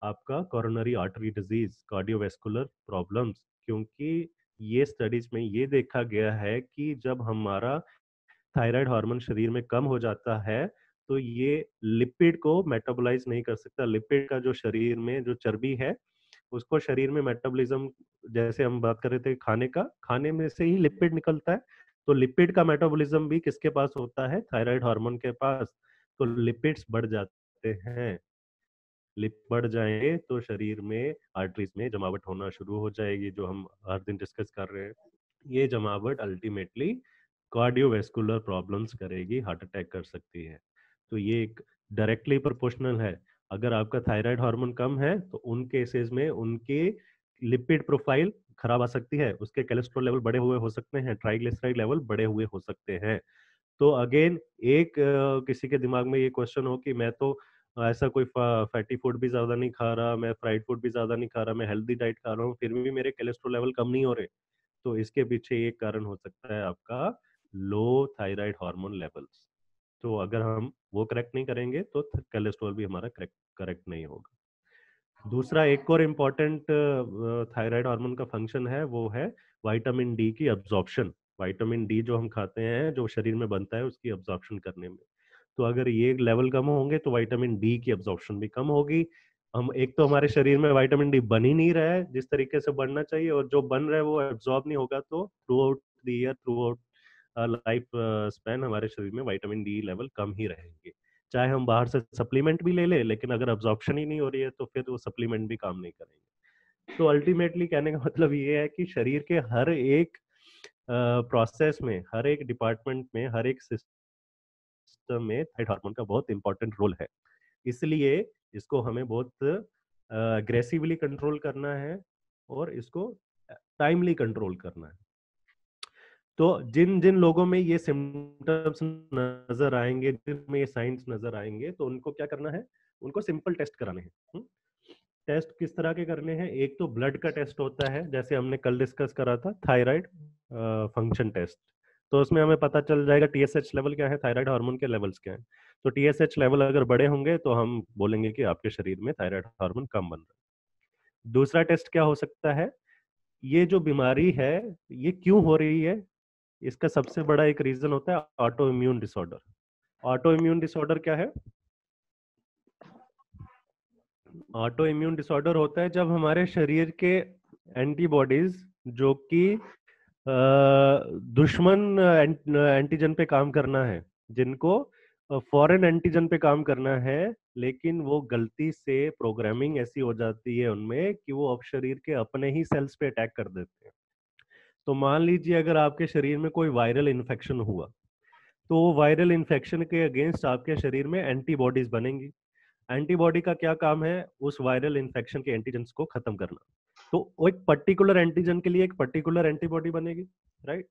आपका coronary artery disease, cardiovascular problems. क्योंकि ये स्टडीज में ये देखा गया है कि जब हमारा थायराइड हार्मोन शरीर में कम हो जाता है तो ये लिपिड को मेटाबोलाइज नहीं कर सकता। लिपिड का जो शरीर में जो चर्बी है उसको शरीर में मेटाबॉलिज्म, जैसे हम बात कर रहे थे खाने का, खाने में से ही लिपिड निकलता है, तो लिपिड का मेटाबॉलिज्म भी किसके पास होता है? थायराइड हार्मोन के पास। तो लिपिड्स बढ़ जाते हैं, लिपिड बढ़ जाएंगे तो शरीर में आर्टरीज में जमावट होना शुरू हो जाएगी, जो हम हर दिन डिस्कस कर रहे हैं। ये जमावट अल्टीमेटली कार्डियोवैस्कुलर प्रॉब्लम्स करेगी, हार्ट अटैक कर सकती है। तो ये एक डायरेक्टली प्रोपोर्शनल है। अगर आपका थायराइड हार्मोन कम है तो उन केसेस में उनके लिपिड प्रोफाइल खराब आ सकती है, उसके कोलेस्ट्रॉल लेवल बढ़े हुए हो सकते हैं, ट्राइग्लिसराइड लेवल बढ़े हुए हो सकते हैं। तो अगेन एक किसी के दिमाग में ये क्वेश्चन हो कि मैं तो ऐसा कोई फैटी फूड भी ज्यादा नहीं खा रहा, मैं फ्राइड फूड भी ज्यादा नहीं खा रहा, मैं हेल्दी डाइट खा रहा हूँ, फिर भी मेरे कोलेस्ट्रॉल लेवल कम नहीं हो रहे, तो इसके पीछे एक कारण हो सकता है आपका लो थायराइड हार्मोन लेवल्स। तो अगर हम वो करेक्ट नहीं करेंगे तो कोलेस्ट्रॉल भी हमारा करेक्ट नहीं होगा। दूसरा एक और इम्पॉर्टेंट थायराइड हार्मोन का फंक्शन है, वो है विटामिन डी की अब्जॉर्प्शन। विटामिन डी जो हम खाते हैं, जो शरीर में बनता है, उसकी अब्जॉर्प्शन करने में। तो अगर ये लेवल कम होंगे तो विटामिन डी की अब्जॉर्प्शन भी कम होगी। हम एक तो हमारे शरीर में विटामिन डी बन ही नहीं रहा है जिस तरीके से बनना चाहिए, और जो बन रहा है वो एब्जॉर्ब नहीं होगा, तो through out the year, through out life span हमारे शरीर में विटामिन डी लेवल कम ही रहेंगे। चाहे हम बाहर से सप्लीमेंट भी ले लें, लेकिन अगर अब्जॉर्प्शन ही नहीं हो रही है तो फिर वो सप्लीमेंट भी काम नहीं करेंगे। तो अल्टीमेटली कहने का मतलब ये है कि शरीर के हर एक प्रोसेस में, हर एक डिपार्टमेंट में, हर एक सिस्टम में थायराइड हार्मोन का बहुत इंपॉर्टेंट रोल है। इसलिए इसको हमें बहुत अग्रेसिवली कंट्रोल करना है और इसको टाइमली कंट्रोल करना है। तो जिन जिन लोगों में ये सिम्टम्स नजर आएंगे, जिनमें ये साइंस नजर आएंगे, तो उनको क्या करना है? उनको सिंपल टेस्ट कराने हैं। टेस्ट किस तरह के करने हैं? एक तो ब्लड का टेस्ट होता है, जैसे हमने कल डिस्कस करा था, थायराइड फंक्शन टेस्ट। तो उसमें हमें पता चल जाएगा टीएसएच लेवल क्या है, थायराइड हार्मोन के लेवल्स क्या है। तो टीएसएच लेवल अगर बड़े होंगे तो हम बोलेंगे कि आपके शरीर में थायराइड हार्मोन कम बन रहा है। दूसरा टेस्ट क्या हो सकता है? ये जो बीमारी है ये क्यों हो रही है, इसका सबसे बड़ा एक रीजन होता है auto immune disorder. Auto immune disorder क्या है? ऑटो इम्यून डिसऑर्डर होता है जब हमारे शरीर के एंटीबॉडीज, जो कि दुश्मन एंटीजन पे काम करना है, जिनको फॉरेन एंटीजन पे काम करना है, लेकिन वो गलती से प्रोग्रामिंग ऐसी हो जाती है उनमें कि वो अब शरीर के अपने ही सेल्स पे अटैक कर देते हैं। तो मान लीजिए अगर आपके शरीर में कोई वायरल इन्फेक्शन हुआ, तो वायरल इन्फेक्शन के अगेंस्ट आपके शरीर में एंटीबॉडीज बनेंगी। एंटीबॉडी का क्या काम है? उस वायरल इन्फेक्शन के एंटीजेंस को खत्म करना। तो वो एक पर्टिकुलर एंटीजन के लिए एक पर्टिकुलर एंटीबॉडी बनेगी, राइट?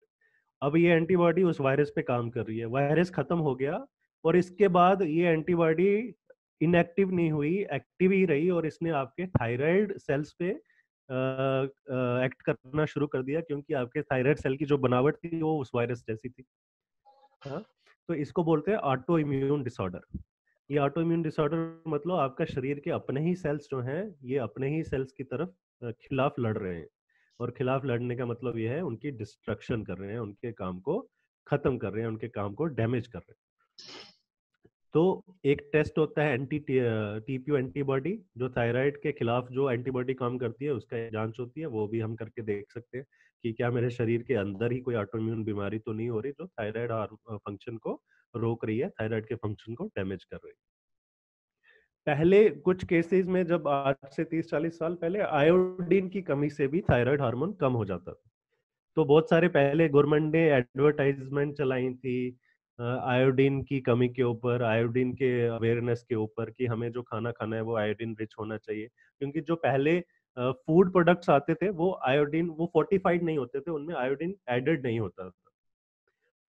अब ये एंटीबॉडी उस वायरस पे काम कर रही है, वायरस खत्म हो गया और इसके बाद ये एंटीबॉडी इनएक्टिव नहीं हुई, एक्टिव ही रही, और इसने आपके थायराइड सेल्स पे एक्ट करना शुरू कर दिया, क्योंकि आपके थायराइड सेल की जो बनावट थी वो उस वायरस जैसी थी। हाँ? तो इसको बोलते हैं ऑटो इम्यून डिसऑर्डर। ये ऑटो इम्यून डिसऑर्डर मतलब आपका शरीर के अपने ही सेल्स जो हैं, ये अपने ही सेल्स की तरफ खिलाफ लड़ रहे हैं। और खिलाफ लड़ने का मतलब ये है उनकी डिस्ट्रक्शन कर रहे हैं, उनके काम को खत्म कर रहे हैं, उनके काम को डैमेज कर रहे हैं। तो एक टेस्ट होता है टीपीओ एंटीबॉडी, जो थायराइड के खिलाफ जो एंटीबॉडी काम करती है उसका जांच होती है, वो भी हम करके देख सकते हैं कि क्या मेरे शरीर के अंदर ही कोई ऑटोइम्यून बीमारी तो नहीं हो रही जो थायराइड फंक्शन को रोक रही है, थायराइड के फंक्शन को डैमेज कर रही है। पहले कुछ केसेस में, जब आज से 30-40 साल पहले, आयोडीन की कमी से भी थायराइड हार्मोन कम हो जाता था। तो बहुत सारे पहले गवर्नमेंट ने एडवर्टाइजमेंट चलाई थी आयोडीन की कमी के ऊपर, आयोडीन के अवेयरनेस के ऊपर कि हमें जो खाना खाना है वो आयोडीन रिच होना चाहिए, क्योंकि जो पहले फूड प्रोडक्ट्स आते थे वो आयोडीन, वो फोर्टिफाइड नहीं होते थे, उनमें आयोडीन एडेड नहीं होता था।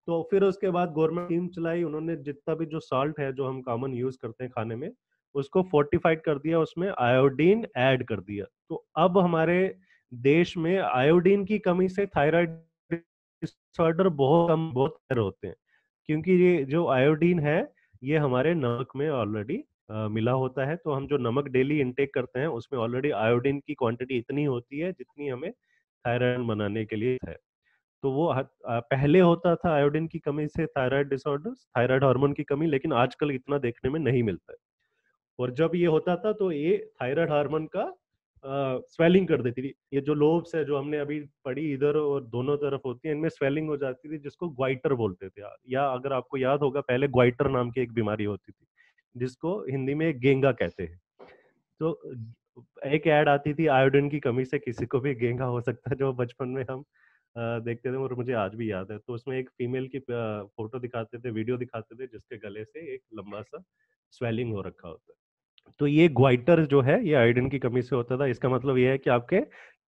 तो फिर उसके बाद गवर्नमेंट टीम चलाई, उन्होंने जितना भी जो साल्ट है जो हम कॉमन यूज करते हैं खाने में, उसको फोर्टिफाइड कर दिया, उसमें आयोडीन ऐड कर दिया। तो अब हमारे देश में आयोडीन की कमी से थायराइड डिसऑर्डर बहुत कम होते हैं, क्योंकि ये जो आयोडीन है ये हमारे नमक में ऑलरेडी मिला होता है। तो हम जो नमक डेली इनटेक करते हैं उसमें ऑलरेडी आयोडीन की क्वांटिटी इतनी होती है जितनी हमें थायराइड बनाने के लिए है। तो वो पहले होता था आयोडीन की कमी से थायराइड डिसऑर्डर्स, थायराइड हार्मोन की कमी, लेकिन आजकल इतना देखने में नहीं मिलता है। और जब ये होता था तो ये थायराइड हार्मोन का स्वेलिंग कर देती थी। ये जो लोब्स है जो हमने अभी पढ़ी, इधर और दोनों तरफ होती है, इनमें स्वेलिंग हो जाती थी, जिसको ग्वाइटर बोलते थे। या अगर आपको याद होगा, पहले ग्वाइटर नाम की एक बीमारी होती थी जिसको हिंदी में गेंगा कहते हैं। तो एक ऐड आती थी, आयोडीन की कमी से किसी को भी गेंगा हो सकता है, जो बचपन में हम देखते थे और मुझे आज भी याद है। तो उसमें एक फीमेल की फोटो दिखाते थे, वीडियो दिखाते थे, जिसके गले से एक लंबा सा स्वेलिंग हो रखा होता है। तो ये ग्वाइटर जो है ये आयोडीन की कमी से होता था। इसका मतलब ये है कि आपके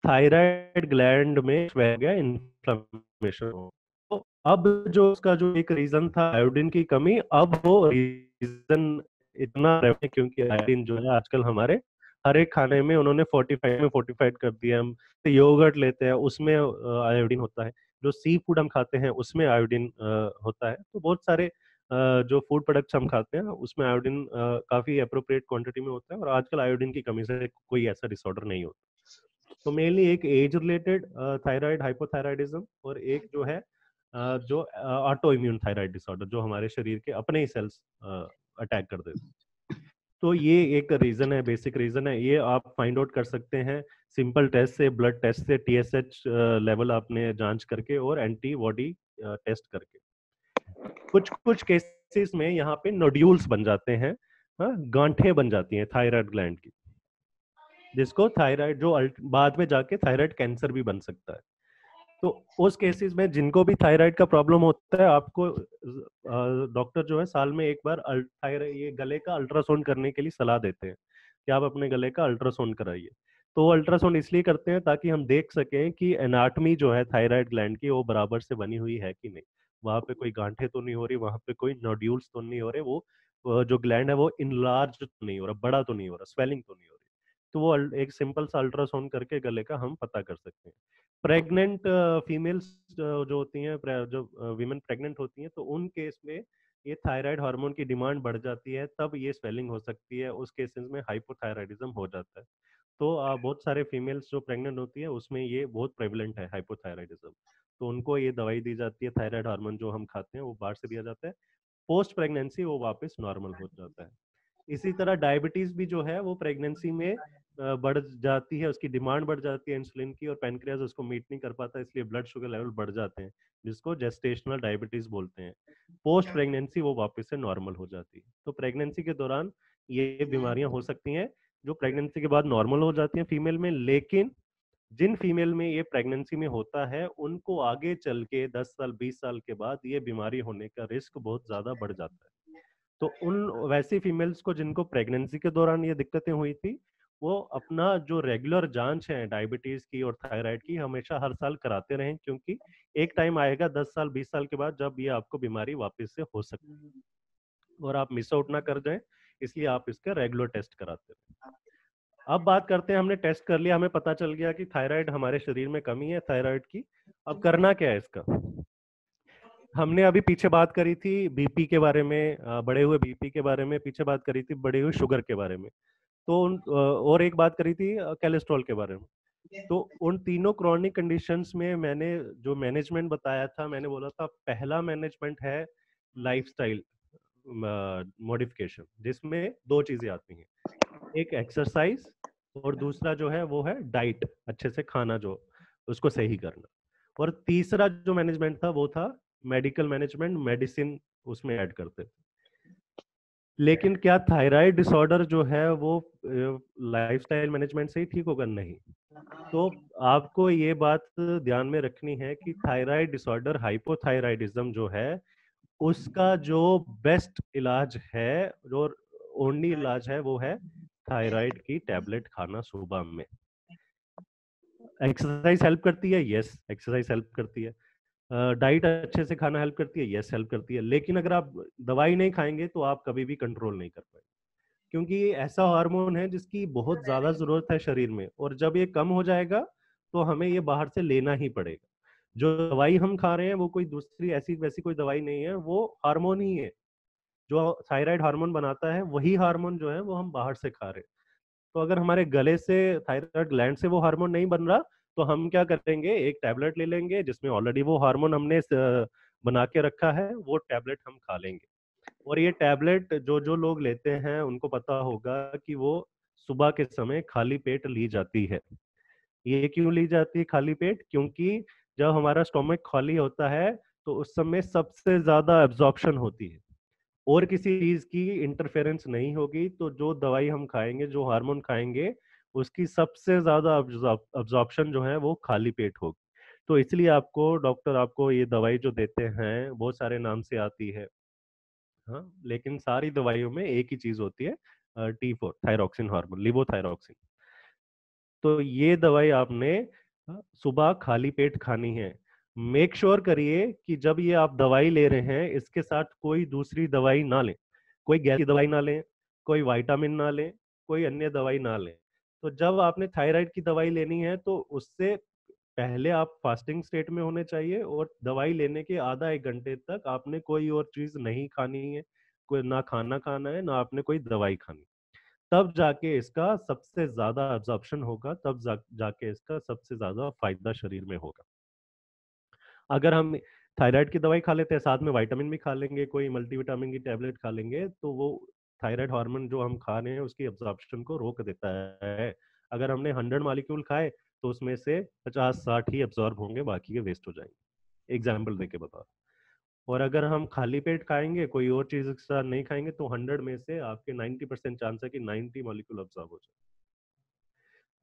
थायराइड ग्लैंड में गया इन्फ्लेमेशन हो। तो अब जो उसका जो एक रीजन था आयोडीन की कमी, अब वो रीजन इतना है क्योंकि आयोडीन जो है आजकल हमारे हर एक खाने में उन्होंने फोर्टिफाइड कर दिया। हम योगर्ट लेते हैं उसमें आयोडीन होता है, जो सी फूड हम खाते हैं उसमें आयोडीन होता है। तो बहुत सारे जो फूड प्रोडक्ट्स हम खाते हैं उसमें आयोडीन काफी अप्रोप्रिएट क्वांटिटी में होता है, और आजकल आयोडीन की कमी से कोई ऐसा डिसऑर्डर नहीं होता। तो मेनली एक एज रिलेटेड थायराइड हाइपोथायराइडिज्म, और एक जो है जो ऑटो इम्यून थायराइड डिसऑर्डर, जो हमारे शरीर के अपने ही सेल्स अटैक कर देते हैं। तो ये एक रीजन है, बेसिक रीजन है। ये आप फाइंड आउट कर सकते हैं सिंपल टेस्ट से, ब्लड टेस्ट से, टीएसएच लेवल आपने जांच करके और एंटीबॉडी टेस्ट करके। कुछ केसेस में यहाँ पे नोड्यूल्स बन जाते हैं, गांठें बन जाती हैं थायराइड ग्लैंड की, जिसको थायराइड जो बाद में जाके थायराइड कैंसर भी बन सकता है। तो उस केसेस में जिनको भी थायराइड का प्रॉब्लम होता है, आपको डॉक्टर जो है साल में एक बार ये गले का अल्ट्रासाउंड करने के लिए सलाह देते हैं कि आप अपने गले का अल्ट्रासाउंड कराइए। तो वो अल्ट्रासाउंड इसलिए करते हैं ताकि हम देख सकें कि एनाटमी जो है थायराइड ग्लैंड की वो बराबर से बनी हुई है कि नहीं, वहां पे कोई गांठें तो नहीं हो रही, वहां पे कोई नोड्यूल्स तो नहीं हो रहे, वो जो ग्लैंड है वो इनलार्ज तो नहीं हो रहा, बड़ा तो नहीं हो रहा, स्वेलिंग तो नहीं हो रही। तो वो एक सिंपल सा अल्ट्रासाउंड करके गले का हम पता कर सकते हैं। प्रेग्नेंट फीमेल्स जो होती हैं, जो वीमेन प्रेग्नेंट होती हैं, तो उन केस में ये थायराइड हार्मोन की डिमांड बढ़ जाती है, तब ये स्वेलिंग हो सकती है। उस केसेस में हाइपोथायराइडिज्म हो जाता है। तो बहुत सारे फीमेल्स जो प्रेग्नेंट होती है उसमें ये बहुत प्रेवलेंट है हाइपोथायराइडिज्म। तो उनको ये दवाई दी जाती है, थायराइड हार्मोन जो हम खाते हैं वो बाहर से दिया जाता है। पोस्ट प्रेगनेंसी वो वापस नॉर्मल हो जाता है। इसी तरह डायबिटीज भी जो है वो प्रेगनेंसी में बढ़ जाती है, उसकी डिमांड बढ़ जाती है इंसुलिन की, और पैनक्रियाज उसको मीट नहीं कर पाता, इसलिए ब्लड शुगर लेवल बढ़ जाते हैं, जिसको जेस्टेशनल डायबिटीज बोलते हैं। पोस्ट प्रेगनेंसी वो वापस से नॉर्मल हो जाती है। तो प्रेगनेंसी के दौरान ये बीमारियां हो सकती हैं जो प्रेगनेंसी के बाद नॉर्मल हो जाती हैं फीमेल में, लेकिन जिन फीमेल में ये प्रेगनेंसी में होता है उनको आगे चल के 10 साल 20 साल के बाद ये बीमारी होने का रिस्क बहुत ज्यादा बढ़ जाता है। तो उन वैसी फीमेल्स को जिनको प्रेगनेंसी के दौरान ये दिक्कतें हुई थी, वो अपना जो रेगुलर जांच है डायबिटीज की और थायराइड की हमेशा हर साल कराते रहें, क्योंकि एक टाइम आएगा 10 साल 20 साल के बाद जब ये आपको बीमारी वापस से हो सकती है, और आप मिस आउट ना कर जाएं, इसलिए आप इसका रेगुलर टेस्ट कराते रहें। अब बात करते हैं, हमने टेस्ट कर लिया, हमें पता चल गया कि थायराइड हमारे शरीर में कमी है थायराइड की। अब करना क्या है इसका? हमने अभी पीछे बात करी थी बीपी के बारे में, बढ़े हुए बीपी के बारे में, पीछे बात करी थी बढ़े हुए शुगर के बारे में, तो और एक बात करी थी कोलेस्ट्रॉल के बारे में। तो उन तीनों क्रॉनिक कंडीशंस में मैंने जो मैनेजमेंट बताया था, मैंने बोला था पहला मैनेजमेंट है लाइफस्टाइल मॉडिफिकेशन, जिसमें दो चीजें आती हैं, एक एक्सरसाइज और दूसरा जो है वो है डाइट, अच्छे से खाना जो उसको सही करना। और तीसरा जो मैनेजमेंट था वो था मेडिकल मैनेजमेंट, मेडिसिन उसमें ऐड करते थे। लेकिन क्या थायराइड डिसऑर्डर जो है वो लाइफस्टाइल मैनेजमेंट से ही ठीक होगा? नहीं। तो आपको ये बात ध्यान में रखनी है कि थायराइड डिसऑर्डर, हाइपोथायराइडिज्म जो है, उसका जो बेस्ट इलाज है, जो ओनली इलाज है, वो है थायराइड की टैबलेट खाना सुबह में। एक्सरसाइज हेल्प करती है, यस एक्सरसाइज हेल्प करती है। डाइट अच्छे से खाना हेल्प करती है, यस हेल्प करती है। लेकिन अगर आप दवाई नहीं खाएंगे तो आप कभी भी कंट्रोल नहीं कर पाएंगे, क्योंकि ये ऐसा हार्मोन है जिसकी बहुत ज्यादा जरूरत है शरीर में, और जब ये कम हो जाएगा तो हमें ये बाहर से लेना ही पड़ेगा। जो दवाई हम खा रहे हैं वो कोई दूसरी ऐसी वैसी कोई दवाई नहीं है, वो हार्मोन ही है। जो थायराइड हार्मोन बनाता है वही हार्मोन जो है वो हम बाहर से खा रहे हैं। तो अगर हमारे गले से, थायराइड ग्लैंड से वो हार्मोन नहीं बन रहा, तो हम क्या करेंगे, एक टैबलेट ले लेंगे जिसमें ऑलरेडी वो हार्मोन हमने बना के रखा है, वो टैबलेट हम खा लेंगे। और ये टैबलेट जो जो लोग लेते हैं उनको पता होगा कि वो सुबह के समय खाली पेट ली जाती है। ये क्यों ली जाती है खाली पेट? क्योंकि जब हमारा स्टोमक खाली होता है तो उस समय सबसे ज्यादा एब्जॉर्प्शन होती है, और किसी चीज की इंटरफेरेंस नहीं होगी, तो जो दवाई हम खाएंगे, जो हार्मोन खाएंगे, उसकी सबसे ज्यादा अब्जॉर्प्शन जो है वो खाली पेट होगी। तो इसलिए आपको डॉक्टर आपको ये दवाई जो देते हैं बहुत सारे नाम से आती है, हाँ, लेकिन सारी दवाइयों में एक ही चीज होती है, T4 थायरोक्सिन हार्मोन, लिवोथायरोक्सिन। तो ये दवाई आपने सुबह खाली पेट खानी है। मेक श्योर करिए कि जब ये आप दवाई ले रहे हैं इसके साथ कोई दूसरी दवाई ना लें, कोई गैस की दवाई ना लें, कोई विटामिन ना लें, कोई अन्य दवाई ना लें। तो जब आपने थायराइड की दवाई लेनी है तो उससे पहले आप फास्टिंग स्टेट में होने चाहिए, और दवाई लेने के आधा एक घंटे तक आपने कोई और चीज नहीं खानी है, कोई ना खाना खाना है, ना आपने कोई दवाई खानी। तब जाके इसका सबसे ज्यादा एब्जॉर्प्शन होगा, तब जाके इसका सबसे ज्यादा फायदा शरीर में होगा। अगर हम थायराइड की दवाई खा लेते हैं, साथ में विटामिन भी खा लेंगे, कोई मल्टीविटामिन की टैबलेट खा लेंगे, तो वो थायराइड हार्मोन जो हम खा रहे हैं उसकी एब्जॉर्प्शन को रोक देता है। अगर हमने 100 मॉलिक्यूल खाए तो उसमें से 50-60 ही एब्जॉर्ब होंगे, बाकी के वेस्ट हो जाएंगे। एग्जाम्पल देके बता। और अगर हम खाली पेट खाएंगे, कोई और चीज के साथ नहीं खाएंगे, तो 100 में से आपके 90% चांस है कि 90 मॉलिक्यूल अब्जॉर्ब हो जाए।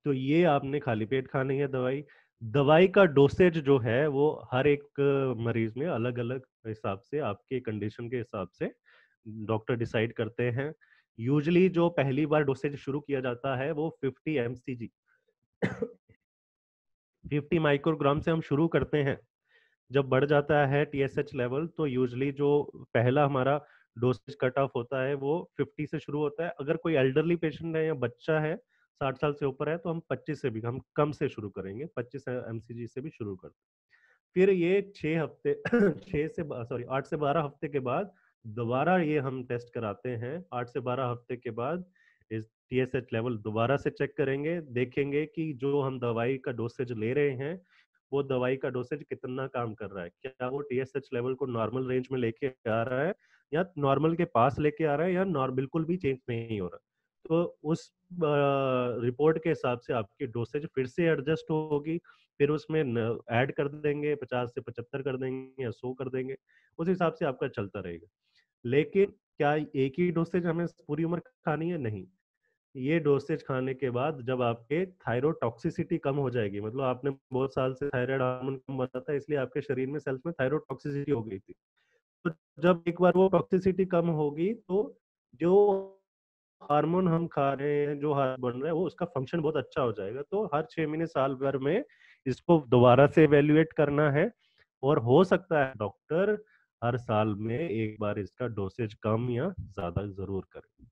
तो ये आपने खाली पेट खानी है दवाई। दवाई का डोसेज जो है वो हर एक मरीज में अलग अलग हिसाब से, आपके कंडीशन के हिसाब से डॉक्टर डिसाइड करते हैं। यूजली जो पहली बार डोसेज शुरू किया जाता है वो 50 mcg 50 माइक्रोग्राम से हम शुरू करते हैं। जब बढ़ जाता है TSH लेवल तो यूजली जो पहला हमारा डोसेज कट ऑफ होता है वो 50 से शुरू होता है। अगर कोई एल्डरली पेशेंट है या बच्चा है 60 साल से ऊपर है तो हम 25 से भी, हम कम से शुरू करेंगे, 25 mcg से भी शुरू करते हैं। फिर ये 6 हफ्ते 8 से 12 हफ्ते के बाद दोबारा ये हम टेस्ट कराते हैं। 8 से 12 हफ्ते के बाद इस TSH लेवल दोबारा से चेक करेंगे, देखेंगे कि जो हम दवाई का डोसेज ले रहे हैं वो दवाई का डोसेज कितना काम कर रहा है, क्या वो TSH लेवल को नॉर्मल रेंज में लेके आ रहा है, या नॉर्मल के पास लेके आ रहा है, या बिल्कुल भी चेंज नहीं हो रहा। तो उस रिपोर्ट के हिसाब से आपकी डोसेज फिर से एडजस्ट होगी। फिर उसमें ऐड कर देंगे, 50 से 75 कर देंगे या 100 कर देंगे, उस हिसाब से आपका चलता रहेगा। लेकिन क्या एक ही डोसेज हमें पूरी उम्र खानी है? नहीं। ये डोसेज खाने के बाद जब आपके थायराइड टॉक्सिसिटी कम हो जाएगी, मतलब आपने बहुत साल से थायराइड हार्मोन कम बना था इसलिए आपके शरीर में सेल्स में थायराइड टॉक्सिसिटी हो गई थी, तो जब एक बार वो टॉक्सिसिटी कम होगी तो जो हार्मोन हम खा रहे हैं, जो हार्मोन बन रहा है, वो उसका फंक्शन बहुत अच्छा हो जाएगा। तो हर 6 महीने साल भर में इसको दोबारा से एवेल्युएट करना है, और हो सकता है डॉक्टर हर साल में एक बार इसका डोसेज कम या ज्यादा जरूर करे।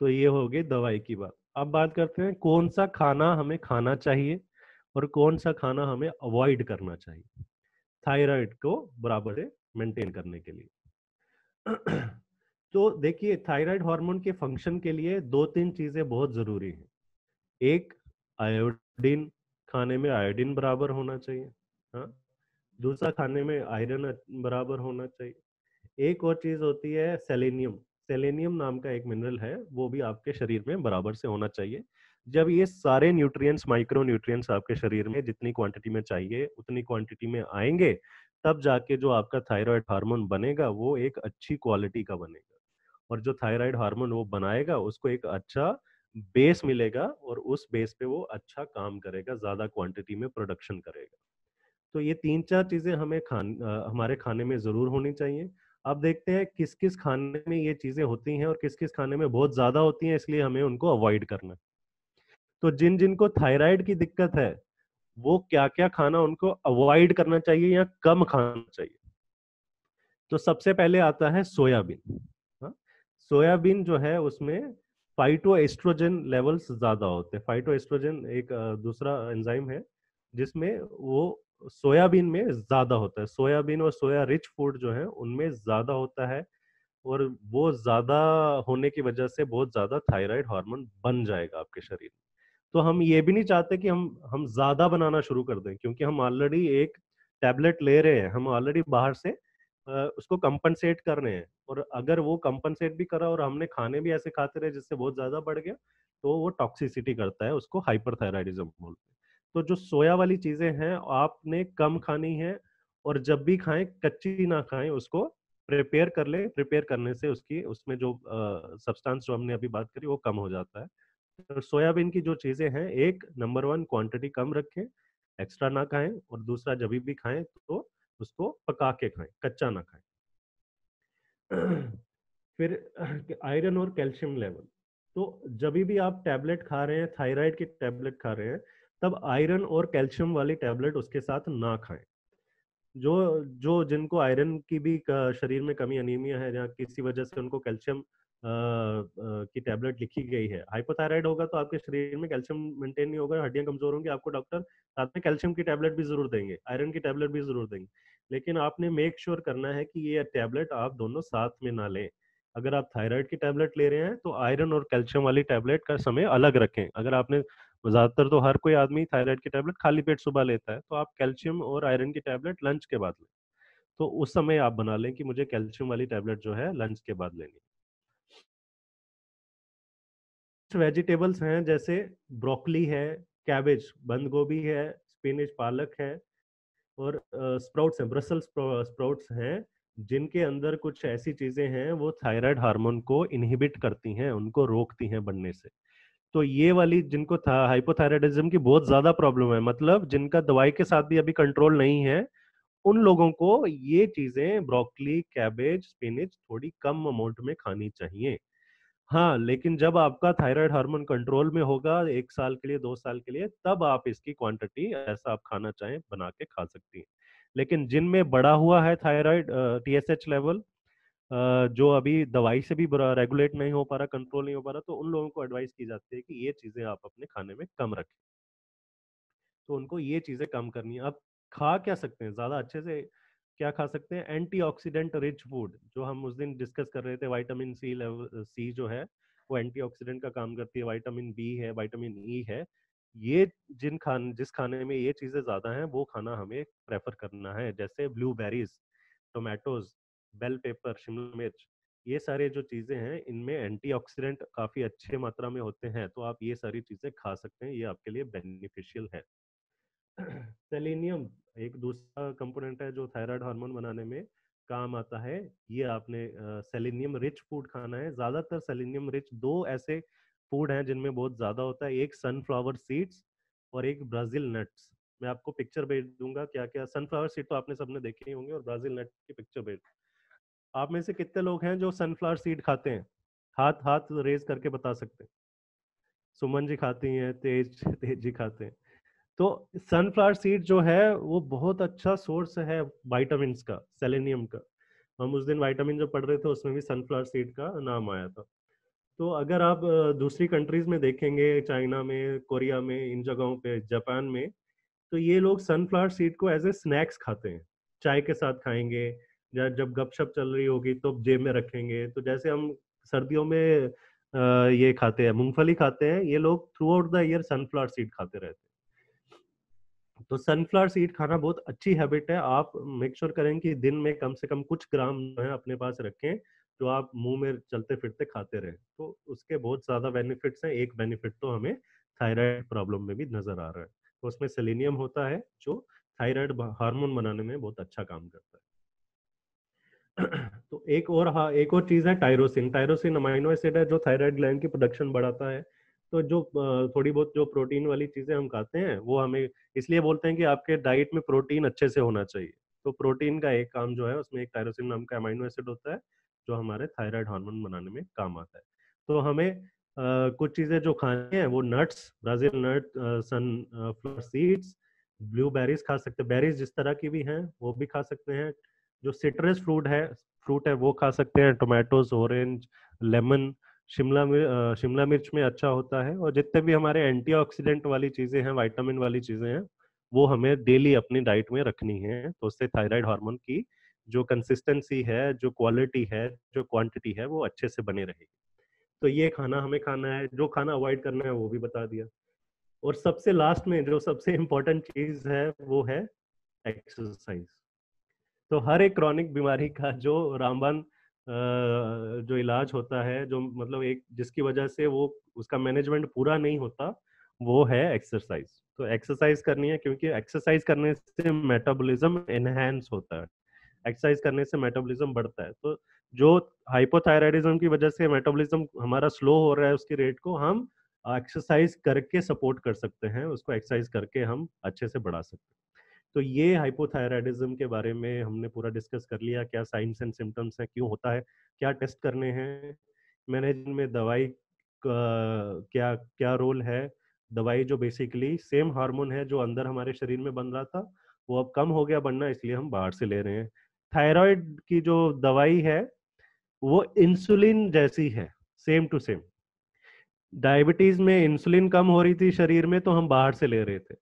तो ये हो गई दवाई की बात। अब बात करते हैं कौन सा खाना हमें खाना चाहिए और कौन सा खाना हमें अवॉइड करना चाहिए थायराइड को बराबर से मेंटेन करने के लिए। तो देखिए, थायराइड हार्मोन के फंक्शन के लिए 2-3 चीजें बहुत जरूरी हैं। एक, आयोडीन खाने में आयोडीन बराबर होना चाहिए। हाँ, दूसरा खाने में आयरन बराबर होना चाहिए। एक और चीज होती है सेलेनियम। सेलेनियम नाम का एक मिनरल है, वो भी आपके शरीर में बराबर से होना चाहिए। जब ये सारे न्यूट्रिएंट्स, माइक्रो न्यूट्रिएंट्स आपके शरीर में जितनी क्वांटिटी में चाहिए उतनी क्वांटिटी में आएंगे, तब जाके जो आपका थायराइड हार्मोन बनेगा वो एक अच्छी क्वालिटी का बनेगा। और जो थायराइड हार्मोन वो बनाएगा उसको एक अच्छा बेस मिलेगा, और उस बेस पे वो अच्छा काम करेगा, ज्यादा क्वांटिटी में प्रोडक्शन करेगा। तो ये 3-4 चीजें हमें हमारे खाने में जरूर होनी चाहिए। अब देखते हैं किस किस खाने में ये चीजें होती हैं और किस किस खाने में बहुत ज्यादा होती हैं, इसलिए हमें उनको अवॉइड करना है। तो जिन जिनको थायराइड की दिक्कत है वो क्या क्या खाना उनको अवॉइड करना चाहिए या कम खाना चाहिए। तो सबसे पहले आता है सोयाबीन। हाँ, सोयाबीन जो है उसमें फाइटो एस्ट्रोजन लेवल्स ज्यादा होते हैं। फाइटो एस्ट्रोजन एक दूसरा एंजाइम है जिसमें वो सोयाबीन में ज्यादा होता है। सोयाबीन और सोया रिच फूड जो है उनमें ज्यादा होता है, और वो ज्यादा होने की वजह से बहुत ज्यादा थायराइड हार्मोन बन जाएगा आपके शरीर में। तो हम ये भी नहीं चाहते कि हम ज्यादा बनाना शुरू कर दें, क्योंकि हम ऑलरेडी एक टैबलेट ले रहे हैं, हम ऑलरेडी बाहर से उसको कंपनसेट कर रहे हैं। और अगर वो कंपनसेट भी करा और हमने खाने भी ऐसे खाते रहे जिससे बहुत ज्यादा बढ़ गया, तो वो टॉक्सिसिटी करता है, उसको हाइपरथायराइडिज्म बोलते हैं। तो जो सोया वाली चीजें हैं आपने कम खानी है, और जब भी खाएं कच्ची ना खाएं, उसको प्रिपेयर कर ले। प्रिपेयर करने से उसकी उसमें जो सब्सटेंस जो हमने अभी बात करी वो कम हो जाता है। तो सोयाबीन की जो चीजें हैं, एक नंबर 1 क्वांटिटी कम रखें, एक्स्ट्रा ना खाएं, और दूसरा जब भी खाएं तो उसको पका के खाएं, कच्चा ना खाएं। फिर आयरन और कैल्शियम लेवल। तो जब भी आप टैबलेट खा रहे हैं, थायराइड की टैबलेट खा रहे हैं, तब आयरन और कैल्शियम वाली टैबलेट उसके साथ ना खाएं। जो जो जिनको आयरन की भी शरीर में कमी, अनीमिया है, या किसी वजह से उनको कैल्शियम की टैबलेट लिखी गई है, हाइपोथायराइड होगा तो आपके शरीर में कैल्शियम मेंटेन नहीं होगा, हड्डियां कमजोर होंगी, आपको डॉक्टर साथ में कैल्शियम की टैबलेट भी जरूर देंगे, आयरन की टैबलेट भी जरूर देंगे। लेकिन आपने मेक श्योर करना है कि ये टैबलेट आप दोनों साथ में ना लें। अगर आप थायराइड की टैबलेट ले रहे हैं तो आयरन और कैल्शियम वाली टैबलेट का समय अलग रखें। अगर आपने, ज्यादातर तो हर कोई आदमी थायराइड की टैबलेट खाली पेट सुबह लेता है, तो आप कैल्शियम और आयरन की टैबलेट लंच के बाद लें। तो उस समय आप बना लें कि मुझे कैल्शियम वाली टैबलेट जो है लंच के बाद लेनी। वेजिटेबल्स हैं जैसे ब्रोकली है, कैबेज, बंद गोभी है, स्पिनच, पालक है, और स्प्राउट्स हैं, ब्रसल्स स्प्राउट्स हैं, जिनके अंदर कुछ ऐसी चीजें हैं वो थायराइड हार्मोन को इनहिबिट करती हैं, उनको रोकती हैं बढ़ने से। तो ये वाली जिनको हाइपोथायराइडिज्म की बहुत ज्यादा प्रॉब्लम है, मतलब जिनका दवाई के साथ भी अभी कंट्रोल नहीं है, उन लोगों को ये चीजें ब्रोकली, कैबेज, स्पिनच थोड़ी कम अमाउंट में खानी चाहिए। हाँ, लेकिन जब आपका थायराइड हार्मोन कंट्रोल में होगा 1 साल के लिए, 2 साल के लिए, तब आप इसकी क्वांटिटी ऐसा आप खाना चाहें बना के खा सकती हैं। लेकिन जिनमें बढ़ा हुआ है थायराइड TSH लेवल, जो अभी दवाई से भी रेगुलेट नहीं हो पा रहा, कंट्रोल नहीं हो पा रहा, तो उन लोगों को एडवाइस की जाती है कि ये चीजें आप अपने खाने में कम रखें। तो उनको ये चीजें कम करनी है। अब खा क्या सकते हैं ज्यादा अच्छे से, क्या खा सकते हैं? एंटीऑक्सीडेंट रिच फूड, जो हम उस दिन डिस्कस कर रहे थे, विटामिन सी लेवल, सी जो है वो एंटीऑक्सीडेंट का काम करती है, विटामिन बी है, विटामिन ई है। ये जिस खाने में ये चीजें ज्यादा हैं वो खाना हमें प्रेफर करना है, जैसे ब्लूबेरीज, टोमेटोज, बेल पेपर, शिमला मिर्च। ये सारे जो चीजें हैं इनमें एंटीऑक्सीडेंट काफी अच्छे मात्रा में होते हैं, तो आप ये सारी चीजें खा सकते हैं, ये आपके लिए बेनिफिशियल है। सेलेनियम एक दूसरा कंपोनेंट है जो थायराइड हार्मोन बनाने में काम आता है। ये आपने सेलेनियम रिच फूड खाना है। ज्यादातर सेलेनियम रिच दो ऐसे फूड हैं जिनमें बहुत ज्यादा होता है, एक सनफ्लावर सीड्स और एक ब्राजील नट्स। मैं आपको पिक्चर भेज दूंगा क्या क्या, सनफ्लावर सीड तो आपने सबने देखे ही होंगे, और ब्राजील नट की पिक्चर भेज। आप में से कितने लोग हैं जो सनफ्लावर सीड खाते हैं? हाथ हाथ रेज करके बता सकते हैं। सुमन जी खाती हैं, तेज तेज जी खाते हैं। तो सनफ्लावर सीड जो है वो बहुत अच्छा सोर्स है विटामिन का, सेलेनियम का। हम उस दिन विटामिन जो पढ़ रहे थे उसमें भी सनफ्लावर सीड का नाम आया था। तो अगर आप दूसरी कंट्रीज में देखेंगे, चाइना में, कोरिया में, इन जगहों पे, जापान में, तो ये लोग सनफ्लावर सीड को एज ए स्नैक्स खाते हैं, चाय के साथ खाएंगे, या जब गपशप चल रही होगी तो जेब में रखेंगे। तो जैसे हम सर्दियों में ये खाते हैं, मूंगफली खाते हैं, ये लोग through out the year sunflower seed खाते रहते हैं। तो सनफ्लावर सीड खाना बहुत अच्छी हैबिट है। आप मेक श्योर करें कि दिन में कम से कम कुछ ग्राम जो है अपने पास रखें, जो आप मुंह में चलते फिरते खाते रहें। तो उसके बहुत ज्यादा बेनिफिट्स हैं। एक बेनिफिट तो हमें थायराइड प्रॉब्लम में भी नजर आ रहा है। तो उसमें सेलेनियम होता है जो थायराइड हार्मोन बनाने में बहुत अच्छा काम करता है। तो एक और चीज है टायरोसिन। टायरोसिन अमाइनो एसिड है जो थायराइड ग्लैंड की प्रोडक्शन बढ़ाता है। तो जो थोड़ी बहुत जो प्रोटीन वाली चीजें हम खाते हैं वो हमें इसलिए बोलते हैं कि आपके डाइट में प्रोटीन अच्छे से होना चाहिए। तो प्रोटीन का एक काम जो है उसमें एक टायरोसिन नाम का अमाइनो एसिड होता है जो हमारे थायराइड हार्मोन बनाने में काम आता है। तो हमें कुछ चीजें जो खानी है वो nuts, Brazil nut, sunflower seeds, blueberries खा सकते हैं। बेरीज जिस तरह की भी हैं वो भी खा सकते हैं। जो सिट्रस फ्रूट है वो खा सकते हैं, टोमेटोज, ऑरेंज, लेमन। शिमला मिर्च में अच्छा होता है। और जितने भी हमारे एंटीऑक्सीडेंट वाली चीजें हैं, विटामिन वाली चीजें हैं, वो हमें डेली अपनी डाइट में रखनी है। तो उससे थायराइड हार्मोन की जो कंसिस्टेंसी है, जो क्वालिटी है, जो क्वांटिटी है, वो अच्छे से बनी रहेगी। तो ये खाना हमें खाना है। जो खाना अवॉइड करना है वो भी बता दिया। और सबसे लास्ट में जो सबसे इम्पोर्टेंट चीज है वो है एक्सरसाइज। तो हर एक क्रॉनिक बीमारी का जो रामबाण जो इलाज होता है, जो मतलब एक जिसकी वजह से वो उसका मैनेजमेंट पूरा नहीं होता, वो है एक्सरसाइज। तो एक्सरसाइज करनी है क्योंकि एक्सरसाइज करने से मेटाबॉलिज्म एनहांस होता है। एक्सरसाइज करने से मेटाबॉलिज्म बढ़ता है। तो जो हाइपोथायराइडिज्म की वजह से मेटाबॉलिज्म हमारा स्लो हो रहा है, उसकी रेट को हम एक्सरसाइज करके सपोर्ट कर सकते हैं। उसको एक्सरसाइज करके हम अच्छे से बढ़ा सकते हैं। तो ये हाइपोथायराइडिज्म के बारे में हमने पूरा डिस्कस कर लिया। क्या साइंस एंड सिम्टम्स हैं, क्यों होता है, क्या टेस्ट करने हैं, मैनेजमेंट में दवाई का क्या क्या रोल है। दवाई जो बेसिकली सेम हार्मोन है जो अंदर हमारे शरीर में बन रहा था, वो अब कम हो गया बनना, इसलिए हम बाहर से ले रहे हैं। थायराइड की जो दवाई है वो इंसुलिन जैसी है, सेम टू सेम। डायबिटीज में इंसुलिन कम हो रही थी शरीर में तो हम बाहर से ले रहे थे,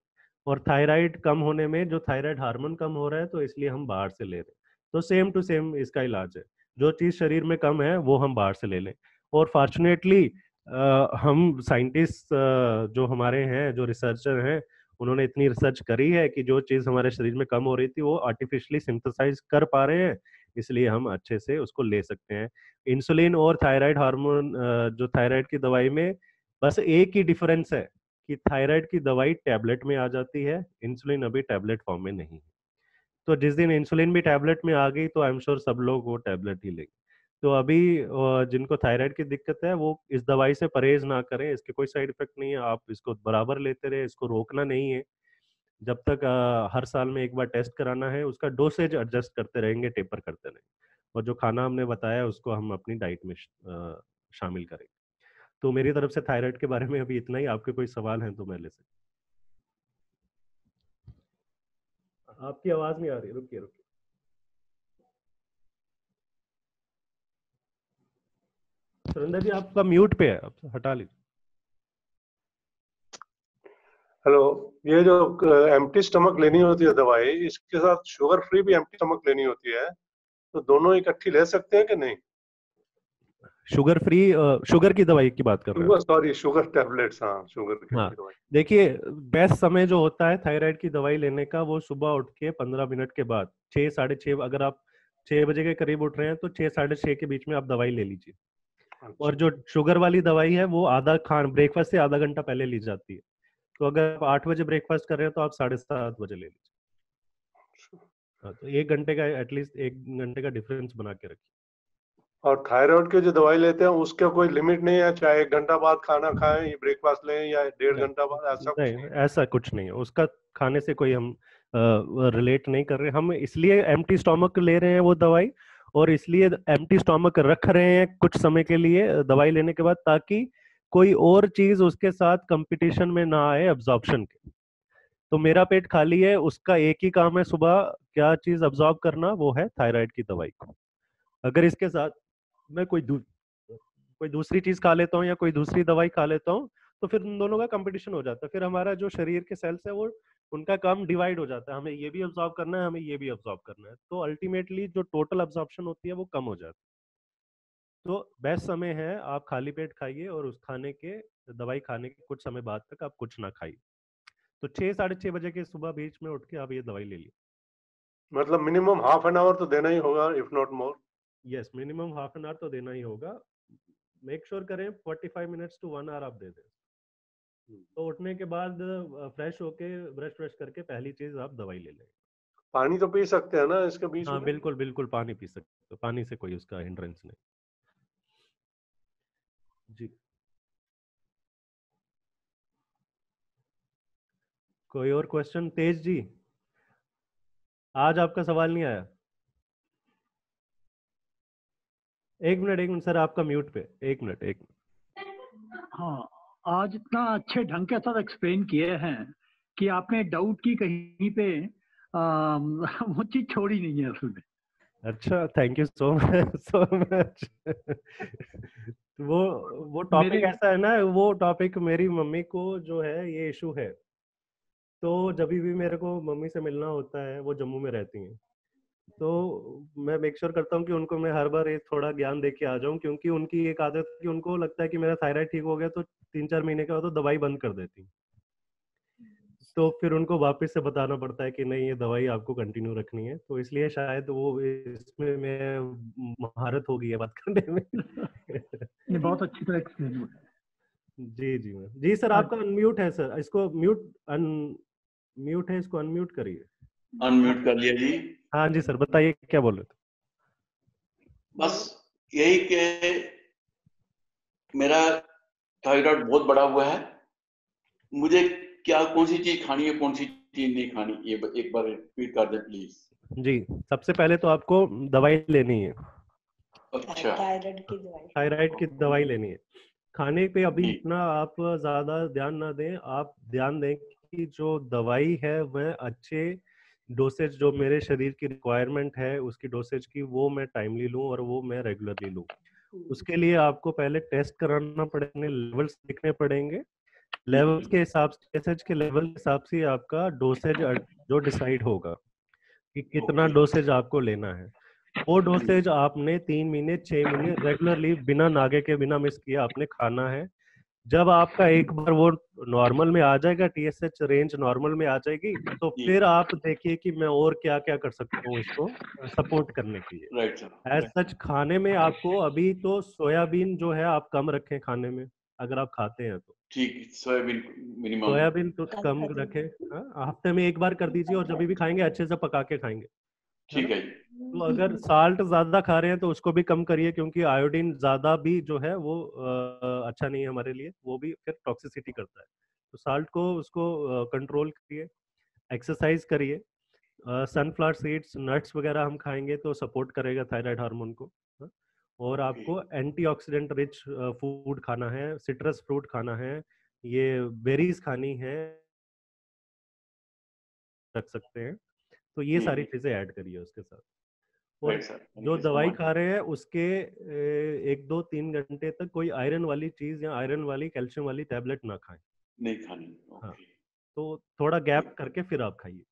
और थायराइड कम होने में जो थायराइड हार्मोन कम हो रहा है तो इसलिए हम बाहर से ले रहे हैं। तो सेम टू सेम इसका इलाज है। जो चीज शरीर में कम है वो हम बाहर से ले लें। और फॉर्चुनेटली हम साइंटिस्ट जो हमारे हैं, जो रिसर्चर हैं, उन्होंने इतनी रिसर्च करी है कि जो चीज हमारे शरीर में कम हो रही थी वो आर्टिफिशियली सिंथेसाइज कर पा रहे हैं, इसलिए हम अच्छे से उसको ले सकते हैं। इंसुलिन और थायराइड हार्मोन, जो थायराइड की दवाई में बस एक ही डिफरेंस है कि थायराइड की दवाई टैबलेट में आ जाती है, इंसुलिन अभी टैबलेट फॉर्म में नहीं है। तो जिस दिन इंसुलिन भी टैबलेट में आ गई तो आई एम श्योर सब लोग वो टैबलेट ही लेंगे। तो अभी जिनको थायराइड की दिक्कत है वो इस दवाई से परहेज ना करें। इसके कोई साइड इफेक्ट नहीं है, आप इसको बराबर लेते रहे, इसको रोकना नहीं है। जब तक हर साल में एक बार टेस्ट कराना है, उसका डोसेज एडजस्ट करते रहेंगे, टेपर करते रहेंगे। और जो खाना हमने बताया उसको हम अपनी डाइट में शामिल करेंगे। तो मेरी तरफ से थायराइड के बारे में अभी इतना ही। आपके कोई सवाल हैं तो मैं ले सकता। आपकी आवाज नहीं आ रही, रुकिए रुकिए। सुरेंद्र जी आपका म्यूट पे है, आप हटा लीजिए। हेलो, ये जो एम्प्टी स्टमक लेनी होती है दवाई, इसके साथ शुगर फ्री भी एम्प्टी स्टमक लेनी होती है, तो दोनों इकट्ठी ले सकते हैं कि नहीं? शुगर फ्री, शुगर की दवाई की बात कर रहे हैं? सॉरी, शुगर टैबलेट्स, हाँ, शुगर की हाँ, दवाई। देखिए बेस्ट समय जो होता है थायराइड की दवाई लेने का वो सुबह उठ के 15 मिनट के बाद, 6 साढ़े 6, अगर आप 6 बजे के करीब उठ रहे हैं तो 6 साढ़े 6 के बीच में आप दवाई ले लीजिए। और जो शुगर वाली दवाई है वो ब्रेकफास्ट से आधा घंटा पहले ली जाती है। तो अगर आप 8 बजे ब्रेकफास्ट कर रहे हैं तो आप 7:30 बजे ले लीजिए। हाँ, तो 1 घंटे का, एटलीस्ट 1 घंटे का डिफरेंस बना के रखिए। और थायराइड की जो दवाई लेते हैं उसका कोई लिमिट नहीं है, चाहे 1 घंटा बाद खाना खाएं, ये ब्रेकफास्ट लें, या 1.5 घंटा बाद, ऐसा कुछ नहीं? ऐसा कुछ नहीं है, उसका खाने से कोई हम रिलेट नहीं कर रहे। हम इसलिए एम्प्टी स्टोमक ले रहे हैं वो दवाई, और इसलिए एम्प्टी स्टोमक रख रहे हैं कुछ समय के लिए दवाई लेने के बाद, ताकि कोई और चीज उसके साथ कंपटीशन में ना आए अब्जॉर्प्शन के। तो मेरा पेट खाली है, उसका एक ही काम है सुबह क्या चीज अब्जॉर्ब करना, वो है थायराइड की दवाई को। अगर इसके साथ मैं कोई दूसरी चीज खा लेता हूँ या कोई दूसरी दवाई खा लेता हूँ तो फिर उन दोनों का कंपटीशन हो जाता है। फिर हमारा जो शरीर के सेल्स है वो उनका काम डिवाइड हो जाता है, हमें ये भी अब्जॉर्ब करना है, हमें ये भी अब्जॉर्ब करना है। तो अल्टीमेटली जो टोटल अब्जॉर्प्शन होती है वो कम हो जाती है। तो बेस्ट समय है आप खाली पेट खाइए, और उस खाने के दवाई खाने के कुछ समय बाद तक आप कुछ ना खाइए। तो 6-6:30 बजे के सुबह बीच में उठ के आप ये दवाई ले लीजिए। मतलब मिनिमम हाफ एन आवर तो देना ही होगा, if not more. Yes, minimum half an hour तो देना ही होगा। मेक श्योर करें 45 मिनट्स टू 1 आवर आप दे दें। तो उठने के बाद फ्रेश होके ब्रश करके पहली चीज आप दवाई ले लें। पानी तो पी सकते हैं ना इसके बीच हाँ में? बिल्कुल बिल्कुल, पानी पी सकते हो, पानी से कोई उसका हिंड्रेंस नहीं जी। कोई और क्वेश्चन? तेज जी, आज आपका सवाल नहीं आया? एक मिनट सर, आपका म्यूट पे, एक मिनट। हाँ, आज इतना अच्छे ढंग के साथ एक्सप्लेन किए हैं कि आपने डाउट की कहीं पे वो चीज छोड़ी नहीं है उसमें। अच्छा, थैंक यू सो मच। वो टॉपिक ऐसा है ना, वो टॉपिक मेरी मम्मी को जो है ये इशू है, तो जब भी मेरे को मम्मी से मिलना होता है, वो जम्मू में रहती हैं, तो मैं मेक श्योर करता हूँ कि उनको मैं हर बार एक थोड़ा ज्ञान दे के आ जाऊं, क्योंकि उनकी एक आदत है कि उनको लगता है कि मेरा थायराइड ठीक हो गया तो 3-4 महीने के बाद तो दवाई बंद कर देती, तो फिर उनको वापस से बताना पड़ता है कि नहीं, ये दवाई आपको कंटिन्यू रखनी है। तो इसलिए शायद वो इसमें मैं महारत हो गई है बात करने में। ये बहुत अच्छी तरह एक्सप्लेन हुआ। जी सर, आपका अनम्यूट है सर, इसको म्यूट है, इसको अनम्यूट करिए। अनम्यूट कर लिया जी। हाँ जी सर, बताइए क्या बोल रहे थे? बस यही कि मेरा थायराइड बहुत बड़ा हुआ है, मुझे क्या कौन सी चीज खानी है, कौन सी चीज नहीं खानी, ये एक बार रिपीट कर दे प्लीज। जी, सबसे पहले तो आपको दवाई लेनी है। अच्छा, थायराइड की दवाई लेनी है। खाने पे अभी इतना आप ज्यादा ध्यान ना दें, आप ध्यान दें कि जो दवाई है वह अच्छे डोसेज, जो मेरे शरीर की रिक्वायरमेंट है उसकी डोसेज की, वो मैं टाइमली लूं और वो मैं रेगुलरली लूं। उसके लिए आपको पहले टेस्ट कराना पड़ेंगे, लेवल्स देखने पड़ेंगे, लेवल्स के हिसाब से, डोसेज के लेवल के हिसाब से आपका डोसेज जो डिसाइड होगा कि कितना डोसेज आपको लेना है। वो डोसेज आपने 3 महीने 6 महीने रेगुलरली बिना नागे के, बिना मिस किए आपने खाना है। जब आपका एक बार वो नॉर्मल में आ जाएगा, टीएसएच रेंज नॉर्मल में आ जाएगी, तो फिर आप देखिए कि मैं और क्या क्या कर सकता हूँ इसको सपोर्ट करने के लिए। एज सच खाने में आपको अभी तो सोयाबीन जो है आप कम रखें खाने में, अगर आप खाते हैं तो। ठीक, सोयाबीन मिनिमम, सोयाबीन तो कम रखें, हफ्ते में एक बार कर दीजिए, और जब भी खाएंगे अच्छे से पका के खाएंगे। ठीक है। तो अगर साल्ट ज्यादा खा रहे हैं तो उसको भी कम करिए, क्योंकि आयोडीन ज्यादा भी जो है वो अच्छा नहीं है हमारे लिए, वो भी फिर टॉक्सिसिटी करता है। तो साल्ट को उसको कंट्रोल करिए, एक्सरसाइज करिए, सनफ्लावर सीड्स, नट्स वगैरह हम खाएंगे तो सपोर्ट करेगा थायराइड हार्मोन को। और आपको एंटीऑक्सीडेंट रिच फूड खाना है, सिट्रस फ्रूट खाना है, ये बेरीज खानी है, रख सकते हैं। तो ये सारी चीजें ऐड करिए उसके साथ। और जो दवाई खा रहे हैं उसके 1-2-3 घंटे तक कोई आयरन वाली चीज या आयरन वाली, कैल्शियम वाली टैबलेट ना खाएं, नहीं खानी। हाँ, तो थोड़ा गैप करके फिर आप खाइए।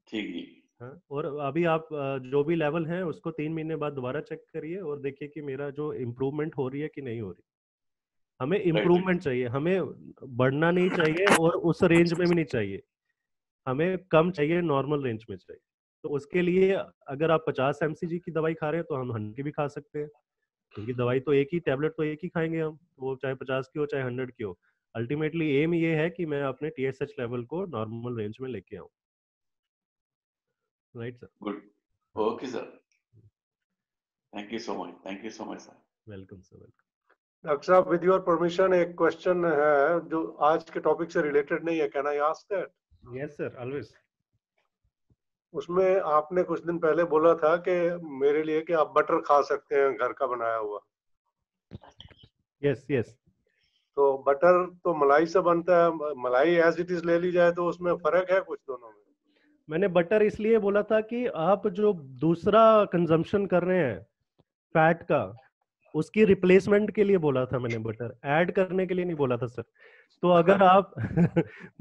ठीक जी। हाँ, और अभी आप जो भी लेवल है उसको 3 महीने बाद दोबारा चेक करिए और देखिए कि मेरा जो इम्प्रूवमेंट हो रही है कि नहीं हो रही। हमें इम्प्रूवमेंट चाहिए, हमें बढ़ना नहीं चाहिए और उस रेंज में भी नहीं चाहिए, हमें कम चाहिए, नॉर्मल रेंज में चाहिए। तो उसके लिए अगर आप 50 mcg की दवाई खा रहे हैं तो हम 100 की भी खा सकते हैं, क्योंकि दवाई तो एक ही, टैबलेट तो एक ही खाएंगे हम, वो चाहे 50 की हो चाहे 100 की हो। अल्टीमेटली एम ये है कि मैं अपने टीएसएच लेवल को नॉर्मल रेंज में लेके आऊं। Right sir? Good, okay sir, thank you so much, thank you so much sir. Welcome sir, welcome. Doctor साहब, विद योर परमिशन एक क्वेश्चन है जो आज के टॉपिक से रिलेटेड नहीं है, can I ask that? Yes sir, always. उसमें आपने कुछ दिन पहले बोला था कि मेरे लिए कि आप बटर खा सकते हैं घर का बनाया हुआ। Yes yes. तो बटर तो मलाई से बनता है, मलाई एज इट इज ले ली जाए तो उसमें फर्क है कुछ दोनों में? मैंने बटर इसलिए बोला था कि आप जो दूसरा कंजम्पशन कर रहे हैं फैट का, उसकी रिप्लेसमेंट के लिए बोला था मैंने, बटर ऐड करने के लिए नहीं बोला था सर। तो अगर आप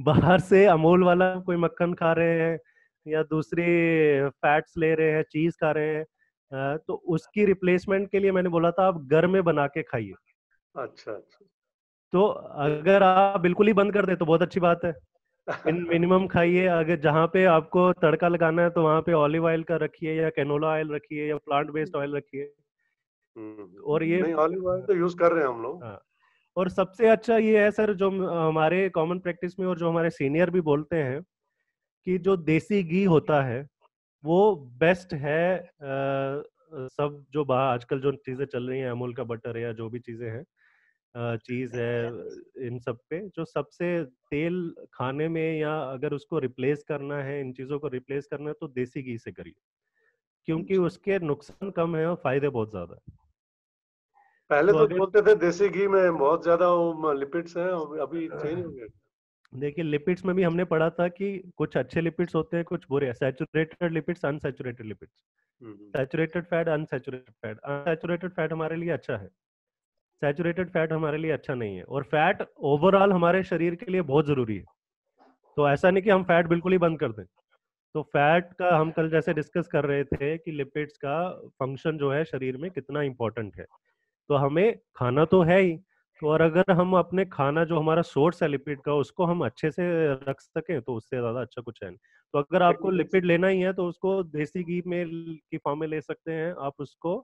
बाहर से अमूल वाला कोई मक्खन खा रहे हैं या दूसरी फैट्स ले रहे हैं, चीज खा रहे हैं, तो उसकी रिप्लेसमेंट के लिए मैंने बोला था आप घर में बना के खाइए। अच्छा अच्छा। तो अगर आप बिल्कुल ही बंद कर दे तो बहुत अच्छी बात है, मिनिमम खाइए। अगर जहाँ पे आपको तड़का लगाना है तो वहाँ पे ऑलिव ऑयल का रखिए, या कैनोला ऑयल रखिए, या प्लांट बेस्ड ऑयल रखिए। और ये नहीं, ऑलिव ऑयल तो यूज कर रहे हैं हम लोग। हाँ, और सबसे अच्छा ये है सर, जो हमारे कॉमन प्रैक्टिस में और जो हमारे सीनियर भी बोलते हैं, कि जो देसी घी होता है वो बेस्ट है। सब जो बाहर आजकल जो चीजें चल रही हैं, अमूल का बटर या जो भी चीजें हैं, चीज है, इन सब पे जो सबसे तेल खाने में, या अगर उसको रिप्लेस करना है, इन चीजों को रिप्लेस करना है, तो देसी घी से करिए, क्योंकि उसके नुकसान कम है और फायदे बहुत ज्यादा है। पहले तो तो अगर बोलते थे देसी घी में बहुत ज्यादा लिपिड्स हैं, अभी चेंज हो गया। देखिए, लिपिड्स में भी हमने पढ़ा था कि कुछ अच्छे लिपिड्स होते हैं, कुछ बुरे। Saturated lipids, unsaturated lipids, saturated fat, unsaturated fat. Unsaturated fat हमारे लिए अच्छा है, सैचुरेटेड फैट हमारे लिए अच्छा नहीं है। और फैट ओवरऑल हमारे शरीर के लिए बहुत जरूरी है। तो ऐसा नहीं कि हम फैट बिल्कुल ही बंद कर दें। तो फैट का हम कल जैसे डिस्कस कर रहे थे कि लिपिड्स का फंक्शन जो है शरीर में कितना इंपॉर्टेंट है, तो हमें खाना तो है ही। तो और अगर हम अपने खाना जो हमारा सोर्स है लिपिड का, उसको हम अच्छे से रख सकें, तो उससे ज्यादा अच्छा कुछ है नहीं। तो अगर आपको लिपिड लेना ही है तो उसको देसी घी में की फॉर्म में ले सकते हैं, आप उसको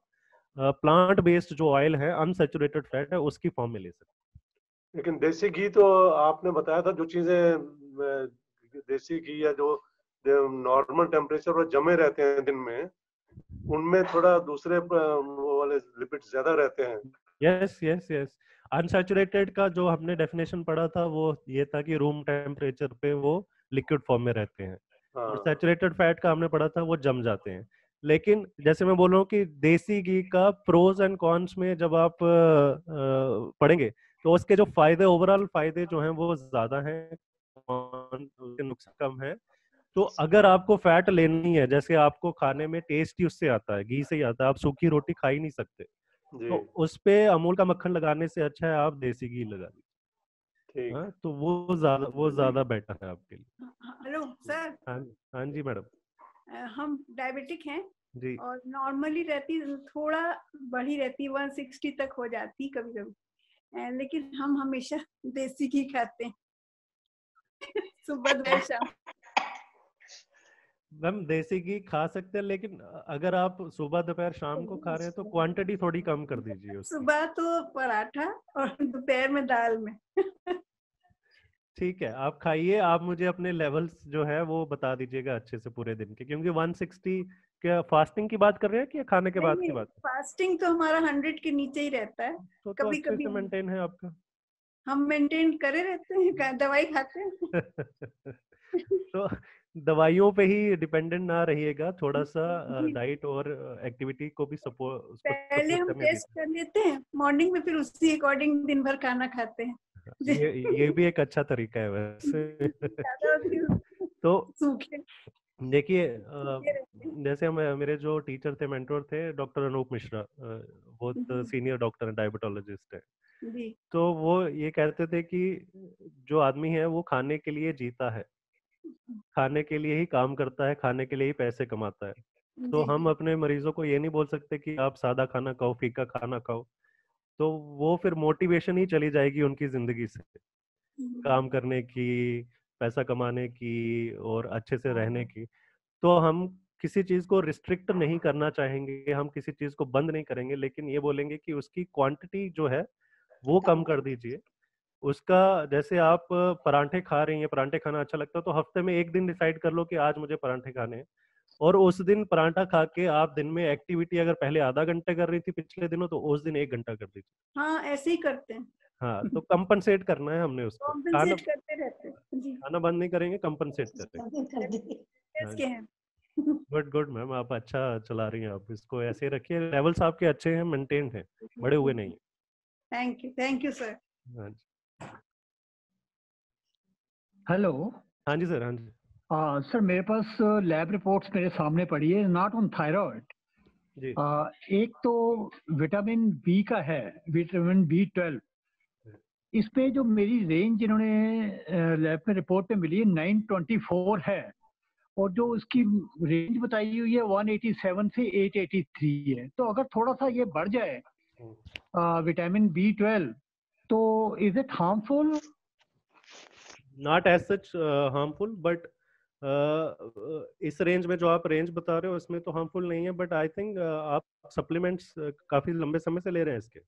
प्लांट बेस्ड जो ऑयल है, अनसैचुरेटेड फैट है, उसकी फॉर्म में ले सकते हैं। लेकिन देसी घी तो आपने बताया था, जो चीजें देसी घी या जो नॉर्मल टेम्परेचर पर जमे रहते हैं दिन में, उनमें थोड़ा दूसरे वो वाले लिपिड्स ज्यादा रहते हैं। Yes yes yes. अनसैचुरेटेड का जो हमने डेफिनेशन पढ़ा था वो ये था कि रूम टेम्परेचर पे वो लिक्विड फॉर्म में रहते हैं। और सैचुरेटेड फैट का हमने पढ़ा था वो जम जाते हैं। लेकिन जैसे मैं बोल रहा हूँ कि देसी घी का प्रोज एंड कॉन्स में जब आप पढ़ेंगे, तो उसके जो फायदे, ओवरऑल फायदे जो हैं वो ज्यादा हैं, उसके नुकसान कम है। तो अगर आपको फैट लेनी है, जैसे आपको खाने में टेस्ट ही उससे आता है, घी से ही आता है, आप सूखी रोटी खा ही नहीं सकते, तो उस पे अमूल का मक्खन लगाने से अच्छा है आप देसी घी लगा लीजिए। हाँ, तो वो ज्यादा बेटर है आपके लिए। Hello sir. हाँ जी मैडम। हम डायबिटिक हैं जी, और नॉर्मली रहती, थोड़ा बढ़ी रहती, 160 तक हो जाती कभी कभी, लेकिन हम हमेशा देसी घी खाते हैं सुबह दोपहर शाम। मैम देसी घी खा सकते हैं, लेकिन अगर आप सुबह दोपहर शाम को खा रहे हैं तो क्वांटिटी थोड़ी कम कर दीजिए उसकी। सुबह तो पराठा और दोपहर में दाल में ठीक है, आप खाइए। आप मुझे अपने लेवल्स जो है वो बता दीजिएगा अच्छे से पूरे दिन के, क्योंकि 160 क्या फास्टिंग की बात कर रहे हैं कि खाने के बाद की बात? फास्टिंग तो हमारा 100 के नीचे ही रहता है। तो कभी अच्छे कभी से मेंटेन है आपका। हम मेंटेन करे रहते हैं, दवाई खाते हैं तो दवाइयों पे ही डिपेंडेंट ना रहिएगा, थोड़ा सा डाइट और एक्टिविटी को भी सपोर्ट पहले हम करने टेस्ट कर लेते हैं मॉर्निंग में, फिर उसी अकॉर्डिंग दिन भर खाना खाते हैं। ये भी एक अच्छा तरीका है वैसे। तो देखिए, जैसे हम, मेरे जो टीचर थे, मेंटोर थे, डॉक्टर अनूप मिश्रा, बहुत सीनियर डॉक्टर हैं, डायबिटोलॉजिस्ट है। तो वो ये कहते थे कि जो आदमी है वो खाने के लिए जीता है, खाने के लिए ही काम करता है, खाने के लिए ही पैसे कमाता है। तो हम अपने मरीजों को ये नहीं बोल सकते कि आप सादा खाना खाओ, फीका खाना खाओ, तो वो फिर मोटिवेशन ही चली जाएगी उनकी जिंदगी से, काम करने की, पैसा कमाने की और अच्छे से रहने की। तो हम किसी चीज को रिस्ट्रिक्ट नहीं करना चाहेंगे, हम किसी चीज को बंद नहीं करेंगे, लेकिन ये बोलेंगे कि उसकी क्वांटिटी जो है वो कम कर दीजिए। उसका, जैसे आप परांठे खा रही हैं, परांठे खाना अच्छा लगता है, तो हफ्ते में एक दिन डिसाइड कर लो कि आज मुझे परांठे खाने हैं, और उस दिन परांठा खा के आप दिन में एक्टिविटी अगर पहले आधा घंटे कर रही थी पिछले दिनों, तो उस दिन 1 घंटा कर दीजिए। हाँ, ऐसे ही करते हैं। हाँ, तो कंपनसेट करना है हमने उसको, खाना करते रहते हैं जी। खाना बंद नहीं करेंगे, कंपनसेट करेंगे। गुड गुड मैम, आप अच्छा चला रही हैं, आप इसको ऐसे रखिए, लेवल्स आपके अच्छे हैं, मेंटेन्ड हैं, बड़े हुए नहीं। Thank you sir. हाँ जी। हेलो। हाँ जी सर। हाँ जी सर, मेरे पास लैब रिपोर्ट्स मेरे सामने पड़ी है, नॉट ऑन थायराइड जी। एक तो विटामिन बी का है, विटामिन B12। इसमें जो मेरी रेंज इन्होंने लैब में रिपोर्ट में मिली है 924 है, और जो उसकी रेंज बताई हुई है 187 से 883 है। तो अगर थोड़ा सा ये बढ़ जाए विटामिन B12, तो is it harmful? Not as such harmful, but इस रेंज में जो आप रेंज बता रहे हो इसमें तो हार्मफुल नहीं है, बट आई थिंक आप सप्लीमेंट्स काफी लंबे समय से ले रहे हैं इसके।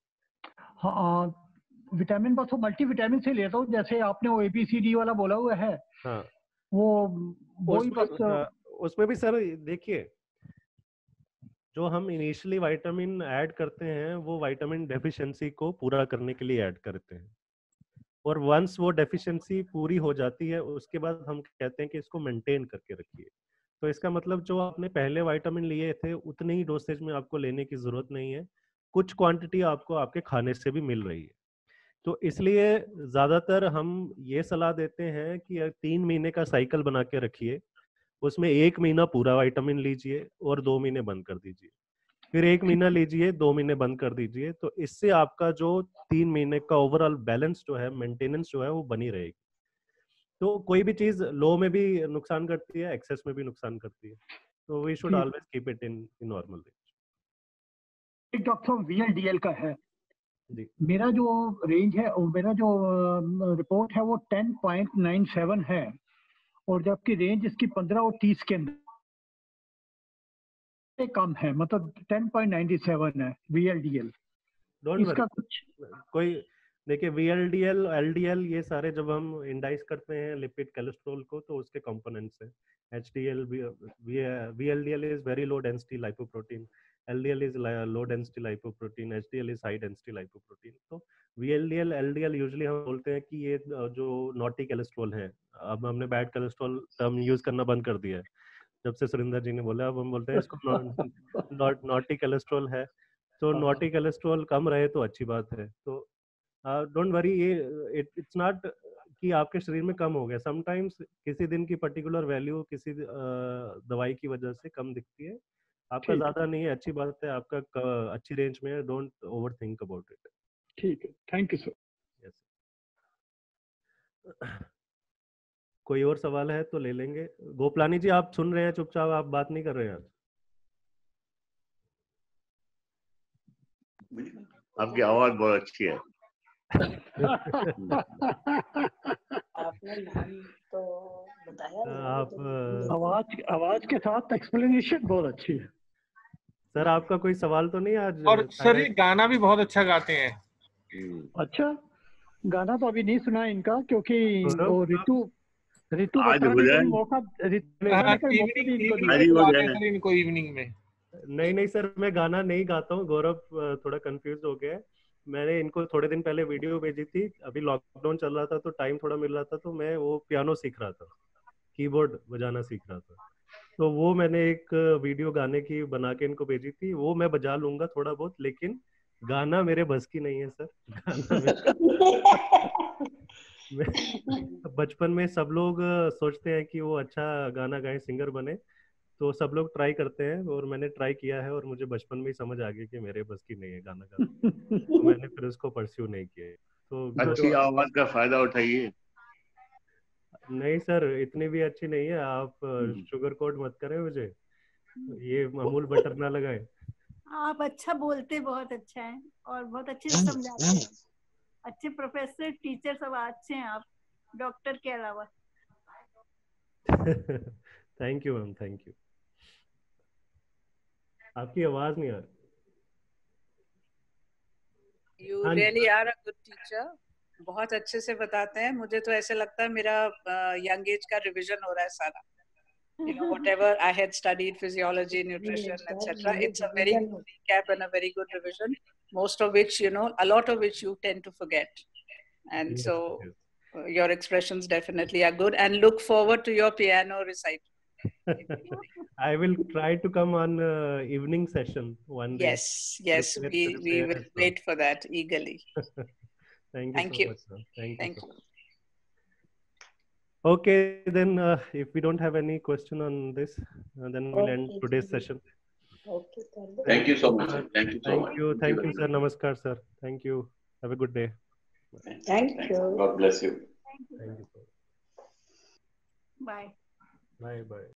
हाँ, विटामिन बस वो मल्टी विटामिन से लेता हूँ, जैसे आपने वो ABCD वाला बोला हुआ है। हाँ, वो ही बस। उसमें भी सर देखिए, जो हम इनिशियली विटामिन ऐड करते हैं वो विटामिन डेफिशिएंसी को पूरा करने के लिए ऐड करते हैं, और वंस वो डेफिशिएंसी पूरी हो जाती है उसके बाद हम कहते हैं कि इसको मेंटेन करके रखिए। तो इसका मतलब जो आपने पहले विटामिन लिए थे उतने ही डोसेज में आपको लेने की जरूरत नहीं है, कुछ क्वांटिटी आपको आपके खाने से भी मिल रही है। तो इसलिए ज्यादातर हम ये सलाह देते हैं कि 3 महीने का साइकिल बना के रखिए, उसमें 1 महीना पूरा विटामिन लीजिए और 2 महीने बंद कर दीजिए, फिर 1 महीना लीजिए, 2 महीने बंद कर दीजिए। तो इससे आपका जो 3 महीने का ओवरऑल बैलेंस जो है, मेंटेनेंस जो है वो बनी रहेगी। तो कोई भी चीज लो में भी नुकसान करती है, एक्सेस में भी नुकसान करती है, तो we should always keep it in normal range. एक डॉक्टर VLDL का है जी, मेरा जो रेंज है, मेरा जो रिपोर्ट है वो 10.97 है, और जबकि रेंज इसकी 15 और 30 के अंदर कम है, मतलब 10.97 है VLDL। डोंट इसका वरी, कुछ कोई देखिए VLDL LDL ये सारे जब हम इंडाइस करते हैं लिपिड कोलेस्ट्रॉल को तो उसके कंपोनेंट्स हैं। HDL VLDL is very low density lipoprotein, LDL is low density lipoprotein, HDL is high density lipoprotein. तो VLDL LDL यूजुअली हम बोलते हैं कि ये जो नॉटी कोलेस्ट्रॉल है, अब हमने बैड कोलेस्ट्रॉल टर्म यूज करना बंद कर दिया है जब से सुरिंदर जी ने बोला, अब हम बोलते हैं इसको नॉटी कोलेस्ट्रॉल है। तो नॉटी कोलेस्ट्रॉल कम रहे तो अच्छी बात है। तो डोंट वरी, ये इट्स नॉट कि आपके शरीर में कम हो गया, समटाइम्स किसी दिन की पर्टिकुलर वैल्यू किसी दवाई की वजह से कम दिखती है, आपका ज्यादा नहीं है, अच्छी बात है, आपका अच्छी रेंज में है, don't over think about it. ठीक है, थैंक यू सर। यस, कोई और सवाल है तो ले लेंगे। गोपलानी जी आप सुन रहे हैं चुपचाप, आप बात नहीं कर रहे हैं आज। आपकी आवाज बहुत अच्छी है। आपने नाम तो बताया नहीं, आप आवाज के साथ एक्सप्लेनेशन बहुत अच्छी है सर। आपका कोई सवाल तो नहीं आज? और सर ये गाना भी बहुत अच्छा गाते हैं। अच्छा, गाना तो अभी नहीं सुना इनका, क्योंकि वो ऋतु आज बता हो ने जाए। कोई मौका इनको इवनिंग में। नहीं सर, मैं गाना नहीं गाता हूँ। गौरव थोड़ा कंफ्यूज हो गया है। मैंने इनको थोड़े दिन पहले वीडियो भेजी थी, अभी लॉकडाउन चल रहा था तो टाइम थोड़ा मिल रहा था, तो मैं वो पियानो सीख रहा था, कीबोर्ड बजाना सीख रहा था। तो वो मैंने एक वीडियो गाने की बना के इनको भेजी थी, वो मैं बजा लूंगा थोड़ा बहुत, लेकिन गाना मेरे बस की नहीं है सर। बचपन में सब लोग सोचते हैं कि वो अच्छा गाना गाए, सिंगर बने, तो सब लोग ट्राई करते हैं, और मैंने ट्राई किया है और मुझे बचपन में ही समझ आ गई कि मेरे बस की नहीं है गाना गाना। तो मैंने फिर उसको परस्यू नहीं किया। तो अच्छी आवाज का फायदा उठाइए। नहीं सर, इतनी भी अच्छी नहीं है, आप शुगर कोट मत करें मुझे, ये अमूल बटर ना लगाए। आप अच्छा बोलते बहुत अच्छा है और बहुत अच्छे से समझाते हैं, अच्छे प्रोफेसर टीचर सब अच्छे हैं आप, डॉक्टर के अलावा। Thank you ma'am, thank you. आपकी आवाज नहीं आ रही। You really are a good teacher. बहुत अच्छे से बताते हैं। मुझे तो ऐसे लगता है मेरा यंग एज का रिवीजन हो रहा है सारा। You know, whatever I had studied, physiology, nutrition, etc. It's a very good recap and a very good revision. Most of which, you know, a lot of which you tend to forget. And Yes, so yes. Your expressions definitely are good. And look forward to your piano recital. I will try to come on evening session one day. Yes, we will wait for that eagerly. Thank you so much, sir. Thank you. Okay, then if we don't have any question on this, then we'll end today's session. Okay, thank you so much. Thank you so much. Thank you, sir. Namaskar, sir. Thank you. Have a good day. Thank you. God bless you. Thank you. Bye. Bye.